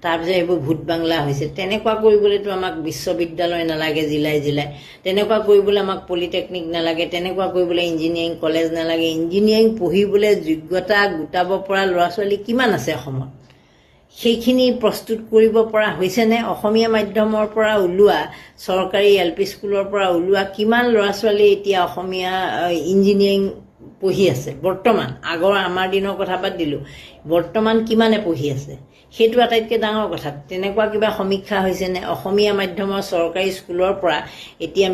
তাৰপিছত এইবোৰ ভূত বাংলা হৈছে। তেনেকুৱা কৰিবলৈতো আমাক বিশ্ববিদ্যালয় নালাগে জিলাই, তেনেকুৱা কৰিবলৈ আমাক পলিটেকনিক নালাগে, তেনেকুৱা কৰিবলৈ ইঞ্জিনিয়াৰিং কলেজ নালাগে। ইঞ্জিনিয়াৰিং পঢ়িবলৈ যোগ্যতা গোটাব পৰা ল'ৰা ছোৱালী কিমান আছে অসমত? সেইখিনি প্ৰস্তুত কৰিব পৰা হৈছেনে? অসমীয়া মাধ্যমৰ পৰা ওলোৱা, চৰকাৰী LP স্কুলৰ পৰা ওলোৱা কিমান ল'ৰা ছোৱালী এতিয়া অসমীয়া ইঞ্জিনিয়াৰিং পঢ়ি আছে বৰ্তমান? আগৰ আমাৰ দিনৰ কথা বাদ দিলোঁ, বৰ্তমান কিমানে পঢ়ি আছে সেইটো আটাইতকৈ ডাঙৰ কথা। তেনেকুৱা কিবা সমীক্ষা হৈছেনে? অসমীয়া মাধ্যমৰ চৰকাৰী স্কুলৰ পৰা এতিয়া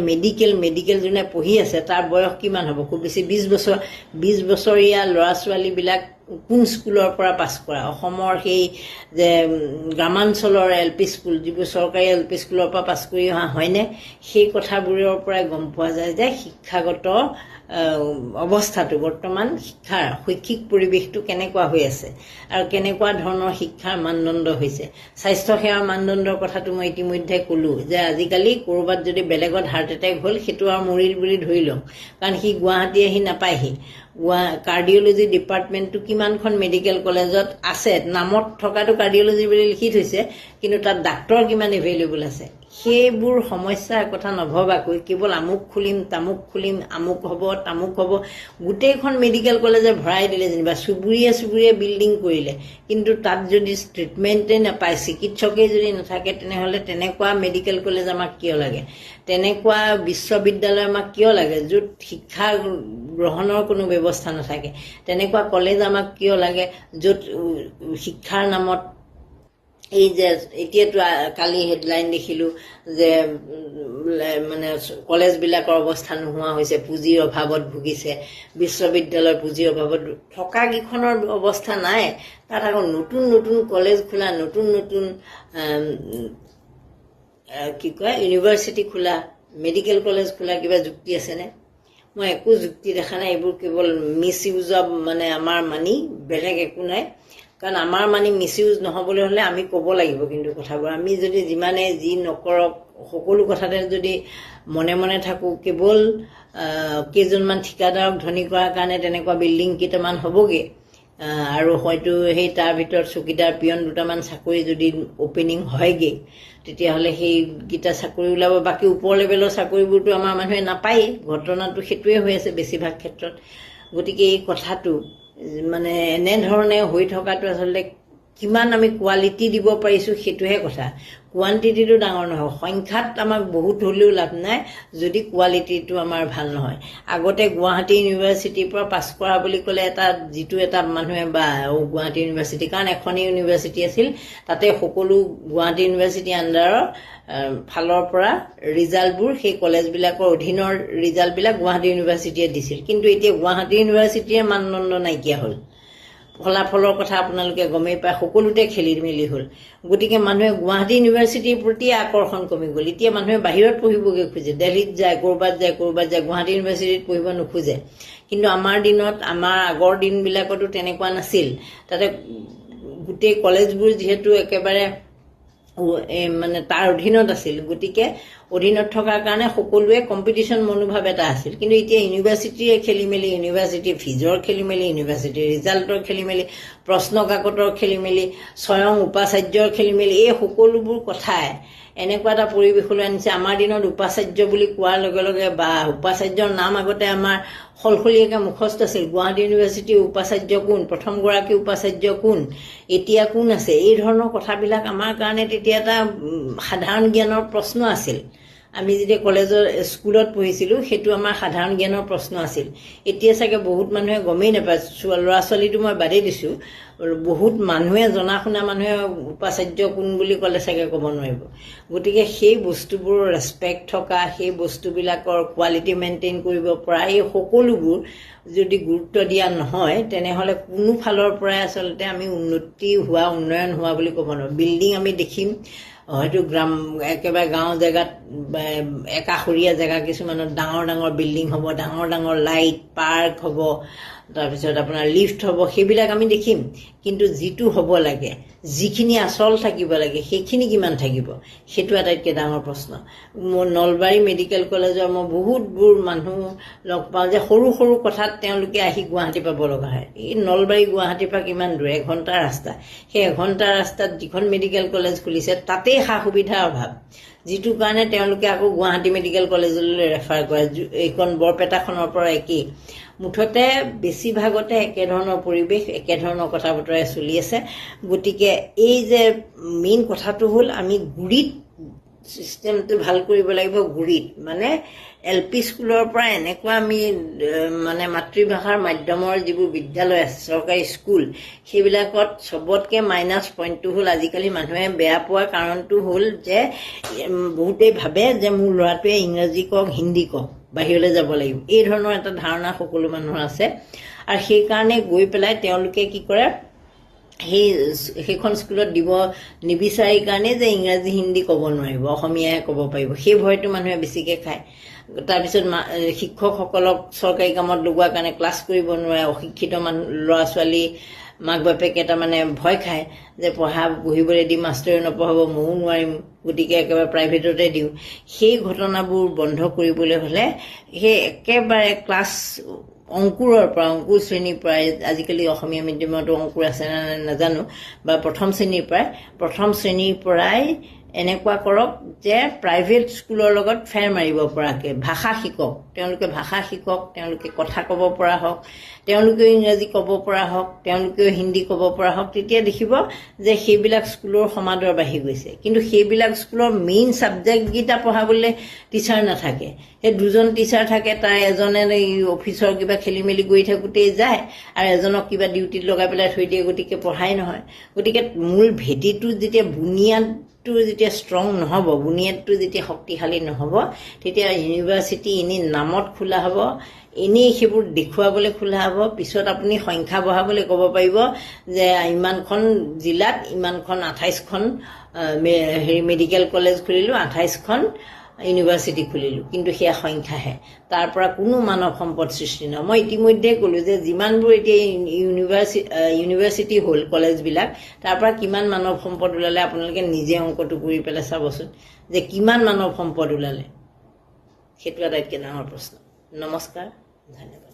মেডিকেল যোনে পঢ়ি আছে তাৰ বয়স কিমান হ'ব? খুব বেছি 20 বছৰ। 20 বছৰীয়া ল'ৰা ছোৱালীবিলাক কোন স্কুলৰ পৰা পাছ কৰা? অসমৰ সেই যে গ্ৰামাঞ্চলৰ LP স্কুল, যিবোৰ চৰকাৰী LP স্কুলৰ পৰা পাছ কৰি অহা হয়নে? সেই কথাবোৰৰ পৰাই গম পোৱা যায় যে শিক্ষাগত অৱস্থাটো বৰ্তমান শিক্ষাৰ শৈক্ষিক পৰিৱেশটো কেনেকুৱা হৈ আছে আৰু কেনেকুৱা ধৰণৰ শিক্ষাৰ মানদণ্ড হৈছে। স্বাস্থ্যসেৱাৰ মানদণ্ডৰ কথাটো মই ইতিমধ্যে ক'লোঁ যে আজিকালি ক'ৰবাত যদি বেলেগত হাৰ্ট এটেক হ'ল সেইটো আৰু মৰিল বুলি ধৰি লওঁ, কাৰণ সি গুৱাহাটী আহি নাপায়হি। কাৰ্ডিঅ'লজি ডিপাৰ্টমেণ্টটো কিমানখন মেডিকেল কলেজত আছে, নামত থকাটো কাৰ্ডিঅ'লজি বুলি লিখি থৈছে, কিন্তু তাত ডাক্তৰ কিমান এভেইলেবল আছে। সেইবোৰ সমস্যাৰ কথা নভবাকৈ কেৱল আমুক খুলিম, তামুক খুলিম, আমুক হ'ব, তামুক হ'ব, গোটেইখন মেডিকেল কলেজে ভৰাই দিলে যেনিবা, চুবুৰীয়ে বিল্ডিং কৰিলে, কিন্তু তাত যদি ট্ৰিটমেণ্টেই নাপায়, চিকিৎসকেই যদি নাথাকে, তেনেহ'লে তেনেকুৱা মেডিকেল কলেজ আমাক কিয় লাগে? তেনেকুৱা বিশ্ববিদ্যালয় আমাক কিয় লাগে য'ত শিক্ষা গ্ৰহণৰ কোনো ব্যৱস্থা নাথাকে? তেনেকুৱা কলেজ আমাক কিয় লাগে য'ত শিক্ষাৰ নামত এই যে এতিয়াতো কালি হেডলাইন দেখিলোঁ যে মানে কলেজবিলাকৰ অৱস্থা নোহোৱা হৈছে, পুঁজিৰ অভাৱত ভুগিছে, বিশ্ববিদ্যালয়ৰ পুঁজিৰ অভাৱত থকা কেইখনৰ অৱস্থা নাই, তাত আকৌ নতুন কলেজ খোলা, নতুন ইউনিভাৰ্চিটি খোলা, মেডিকেল কলেজ খোলা কিবা যুক্তি আছেনে? মই একো যুক্তি দেখা নাই। এইবোৰ কেৱল মিছ ইউজ অফ মানে আমাৰ মানি, বেলেগ একো নাই। কাৰণ আমাৰ মানি মিছ ইউজ নহ'বলৈ হ'লে আমি ক'ব লাগিব কিন্তু কথাবোৰ। আমি যদি যিমানে যি নকৰক, সকলো কথাতে যদি মনে থাকোঁ, কেৱল কেইজনমান ঠিকাদাৰক ধনী কৰাৰ কাৰণে তেনেকুৱা বিল্ডিং কেইটামান হ'বগৈ, আৰু হয়তো সেই তাৰ ভিতৰত চকীদাৰ পিয়ন দুটামান চাকৰি যদি অপেনিং হয়গৈ, তেতিয়াহ'লে সেইকেইটা চাকৰি ওলাব। বাকী ওপৰ লেভেলৰ চাকৰিবোৰতো আমাৰ মানুহে নাপায়েই। ঘটনাটো সেইটোৱে হৈ আছে বেছিভাগ ক্ষেত্ৰত। গতিকে এই কথাটো মানে এনেধৰণে হৈ থকাটো আচলতে কিমান আমি কোৱালিটি দিব পাৰিছোঁ সেইটোহে কথা। কোৱান্টিটিটো ডাঙৰ নহয়, সংখ্যাত আমাক বহুত হ'লেও লাভ নাই যদি কোৱালিটিটো আমাৰ ভাল নহয়। আগতে গুৱাহাটী ইউনিভাৰ্চিটিৰ পৰা পাছ কৰা বুলি ক'লে যিটো এটা মানুহে বা গুৱাহাটী ইউনিভাৰ্চিটি, কাৰণ এখনেই ইউনিভাৰ্চিটি আছিল, তাতে সকলো গুৱাহাটী ইউনিভাৰ্চিটি আণ্ডাৰৰ ফালৰ পৰা ৰিজাল্টবোৰ সেই কলেজবিলাকৰ অধীনৰ ৰিজাল্টবিলাক গুৱাহাটী ইউনিভাৰ্চিটিয়ে দিছিল। কিন্তু এতিয়া গুৱাহাটী ইউনিভাৰ্চিটিয়ে মানদণ্ড নাইকিয়া হ'ল। ফলাফলৰ কথা আপোনালোকে গমেই পায়, সকলোতে খেলি মেলি হ'ল। গতিকে মানুহে গুৱাহাটী ইউনিভাৰ্চিটিৰ প্ৰতি আকৰ্ষণ কমি গ'ল। এতিয়া মানুহে বাহিৰত পঢ়িবগৈ খোজে, দিল্লীত যায়, ক'ৰবাত যায়, গুৱাহাটী ইউনিভাৰ্চিটিত পঢ়িব নোখোজে। কিন্তু আমাৰ দিনত, আমাৰ আগৰ দিনবিলাকতো তেনেকুৱা নাছিল। তাতে গোটেই কলেজবোৰ যিহেতু একেবাৰে মানে তাৰ অধীনত আছিল, গতিকে অধীনত থকাৰ কাৰণে সকলোৱে কম্পিটিশ্যন মনোভাৱ এটা আছিল। কিন্তু এতিয়া ইউনিভাৰ্চিটিয়ে খেলি মেলি, ইউনিভাৰ্চিটিৰ ফিজৰ খেলি মেলি, ইউনিভাৰ্চিটিৰ ৰিজাল্টৰ খেলি মেলি, প্ৰশ্ন কাকতৰ খেলি মেলি, স্বয়ং উপাচাৰ্যৰ খেলি মেলি, এই সকলোবোৰ কথাই এনেকুৱা এটা পৰিৱেশলৈ আনিছে। আমাৰ দিনত উপাচাৰ্য বুলি কোৱাৰ লগে লগে বা উপাচাৰ্যৰ নাম আগতে আমাৰ সলসলীয়াকৈ মুখস্থ আছিল। গুৱাহাটী ইউনিভাৰ্চিটিৰ উপাচাৰ্য কোন, প্ৰথমগৰাকী উপাচাৰ্য কোন, এতিয়া কোন আছে, এই ধৰণৰ কথাবিলাক আমাৰ কাৰণে তেতিয়া এটা সাধাৰণ জ্ঞানৰ প্ৰশ্ন আছিল। আমি যেতিয়া স্কুলত পঢ়িছিলোঁ সেইটো আমাৰ সাধাৰণ জ্ঞানৰ প্ৰশ্ন আছিল। এতিয়া চাগে বহুত মানুহে গমেই নাপায়, ল'ৰা ছোৱালীটো মই বাদেই দিছোঁ, বহুত মানুহে জনা শুনা মানুহে উপাচাৰ্য কোন বুলি ক'লে চাগে ক'ব নোৱাৰিব। গতিকে সেই বস্তুবোৰৰ ৰেচপেক্ট থকা, সেই বস্তুবিলাকৰ কোৱালিটি মেইনটেইন কৰিব পৰা, এই সকলোবোৰ যদি গুৰুত্ব দিয়া নহয়, তেনেহ'লে কোনো ফালৰ পৰাই আচলতে আমি উন্নয়ন হোৱা বুলি ক'ব নোৱাৰোঁ। বিল্ডিং আমি দেখিম, হয়তো একেবাৰে গাঁও জেগাত, একাষৰীয়া জেগা কিছুমানত ডাঙৰ বিল্ডিং হ'ব, ডাঙৰ লাইট, পাৰ্ক হ'ব, তাৰপিছত আপোনাৰ লিফ্ট হ'ব, সেইবিলাক আমি দেখিম। কিন্তু যিটো হ'ব লাগে, যিখিনি আচল থাকিব লাগে, সেইখিনি কিমান থাকিব, সেইটো আটাইতকৈ ডাঙৰ প্ৰশ্ন। মোৰ নলবাৰী মেডিকেল কলেজৰ মই বহুতবোৰ মানুহ লগ পাওঁ যে সৰু সৰু কথাত তেওঁলোকে আহি গুৱাহাটী পাব লগা হয়। এই নলবাৰী গুৱাহাটীৰ পৰা কিমান দূৰ, এঘণ্টাৰ ৰাস্তা। সেই এঘণ্টাৰ ৰাস্তাত যিখন মেডিকেল কলেজ খুলিছে তাতেই সা সুবিধাৰ অভাৱ, যিটো কাৰণে তেওঁলোকে আকৌ গুৱাহাটী মেডিকেল কলেজলৈ ৰেফাৰ কৰে। এইখন বৰপেটাখনৰ পৰা একেই। মুঠতে বেছিভাগতে একেধৰণৰ পৰিৱেশ, একেধৰণৰ কথা বতৰাই চলি আছে। গতিকে এই যে মেইন কথাটো হ'ল আমি গুৰিত চিষ্টেমটো ভাল কৰিব লাগিব। গুৰিত মানে LP স্কুলৰ পৰা এনেকুৱা আমি মানে মাতৃভাষাৰ মাধ্যমৰ যিবোৰ বিদ্যালয় আছে, চৰকাৰী স্কুল, সেইবিলাকত চবতকৈ মাইনাছ পইণ্টটো হ'ল আজিকালি মানুহে বেয়া পোৱাৰ কাৰণটো হ'ল যে বহুতেই ভাবে যে মোৰ ল'ৰাটোৱে ইংৰাজী কওক, হিন্দী কওক, বাহিৰলৈ যাব লাগিব। এই ধৰণৰ এটা ধাৰণা সকলো মানুহৰ আছে। আৰু সেইকাৰণে গৈ পেলাই তেওঁলোকে কি কৰে, সেইখন স্কুলত দিব নিবিচাৰি কাৰণে যে ইংৰাজী হিন্দী ক'ব নোৱাৰিব, অসমীয়াহে ক'ব পাৰিব, সেই ভয়টো মানুহে বেছিকৈ খায়। তাৰপিছত শিক্ষকসকলক চৰকাৰী কামত লগোৱাৰ কাৰণে ক্লাছ কৰিব নোৱাৰে। অশিক্ষিত ল'ৰা ছোৱালী মাক বাপেকে তাৰমানে ভয় খায় যে বহিবলৈ দি মাষ্টৰে নপঢ়াব, ময়ো নোৱাৰিম, গতিকে একেবাৰে প্ৰাইভেটতে দিওঁ। সেই ঘটনাবোৰ বন্ধ কৰিবলৈ হ'লে সেই একেবাৰে ক্লাছ অংকুৰৰ পৰা, অংকুৰ শ্ৰেণীৰ পৰাই, আজিকালি অসমীয়া মিডিয়ামতো অংকুৰ আছে নে নাজানো, বা প্ৰথম শ্ৰেণীৰ পৰাই এনেকুৱা কৰক যে প্ৰাইভেট স্কুলৰ লগত ফেৰ মাৰিব পৰাকৈ ভাষা শিকক। তেওঁলোকে ভাষা শিকক, তেওঁলোকে কথা ক'ব পৰা হওক, তেওঁলোকেও ইংৰাজী ক'ব পৰা হওক, তেওঁলোকেও হিন্দী ক'ব পৰা হওক। তেতিয়া দেখিব যে সেইবিলাক স্কুলৰ সমাদৰ বাঢ়ি গৈছে। কিন্তু সেইবিলাক স্কুলৰ মেইন ছাবজেক্টকেইটা পঢ়াবলৈ টিচাৰ নাথাকে। সেই দুজন টিচাৰ থাকে, তাৰ এজনে অফিচৰ কিবা খেলি মেলি কৰি থাকোঁতেই যায় আৰু এজনক কিবা ডিউটিত লগাই পেলাই থৈ দিয়ে, গতিকে পঢ়াই নহয়। গতিকে মূল ভেটিটো যেতিয়া যেতিয়া ষ্ট্ৰং নহ'ব, বুনিয়াদটো যেতিয়া শক্তিশালী নহ'ব, তেতিয়া ইউনিভাৰ্চিটি এনেই নামত খোলা হ'ব, এনেই সেইবোৰ দেখুৱাবলৈ খোলা হ'ব। পিছত আপুনি সংখ্যা বঢ়াবলৈ ক'ব পাৰিব যে ইমানখন জিলাত ইমানখন 28খন মেডিকেল কলেজ খুলিলোঁ, 28খন ইউনিভাৰ্চিটি খুলিলোঁ, কিন্তু সেয়া সংখ্যাহে, তাৰ পৰা কোনো মানৱ সম্পদ সৃষ্টি নহয়। মই ইতিমধ্যে ক'লোঁ যে যিমানবোৰ এতিয়া ইউনিভাৰ্চিটি হ'ল কলেজবিলাক, তাৰ পৰা কিমান মানৱ সম্পদ ওলালে আপোনালোকে নিজে অংকটো কৰি পেলাই চাবচোন যে কিমান মানৱ সম্পদ ওলালে। সেইটো আটাইতকৈ ডাঙৰ প্ৰশ্ন। নমস্কাৰ, ধন্যবাদ।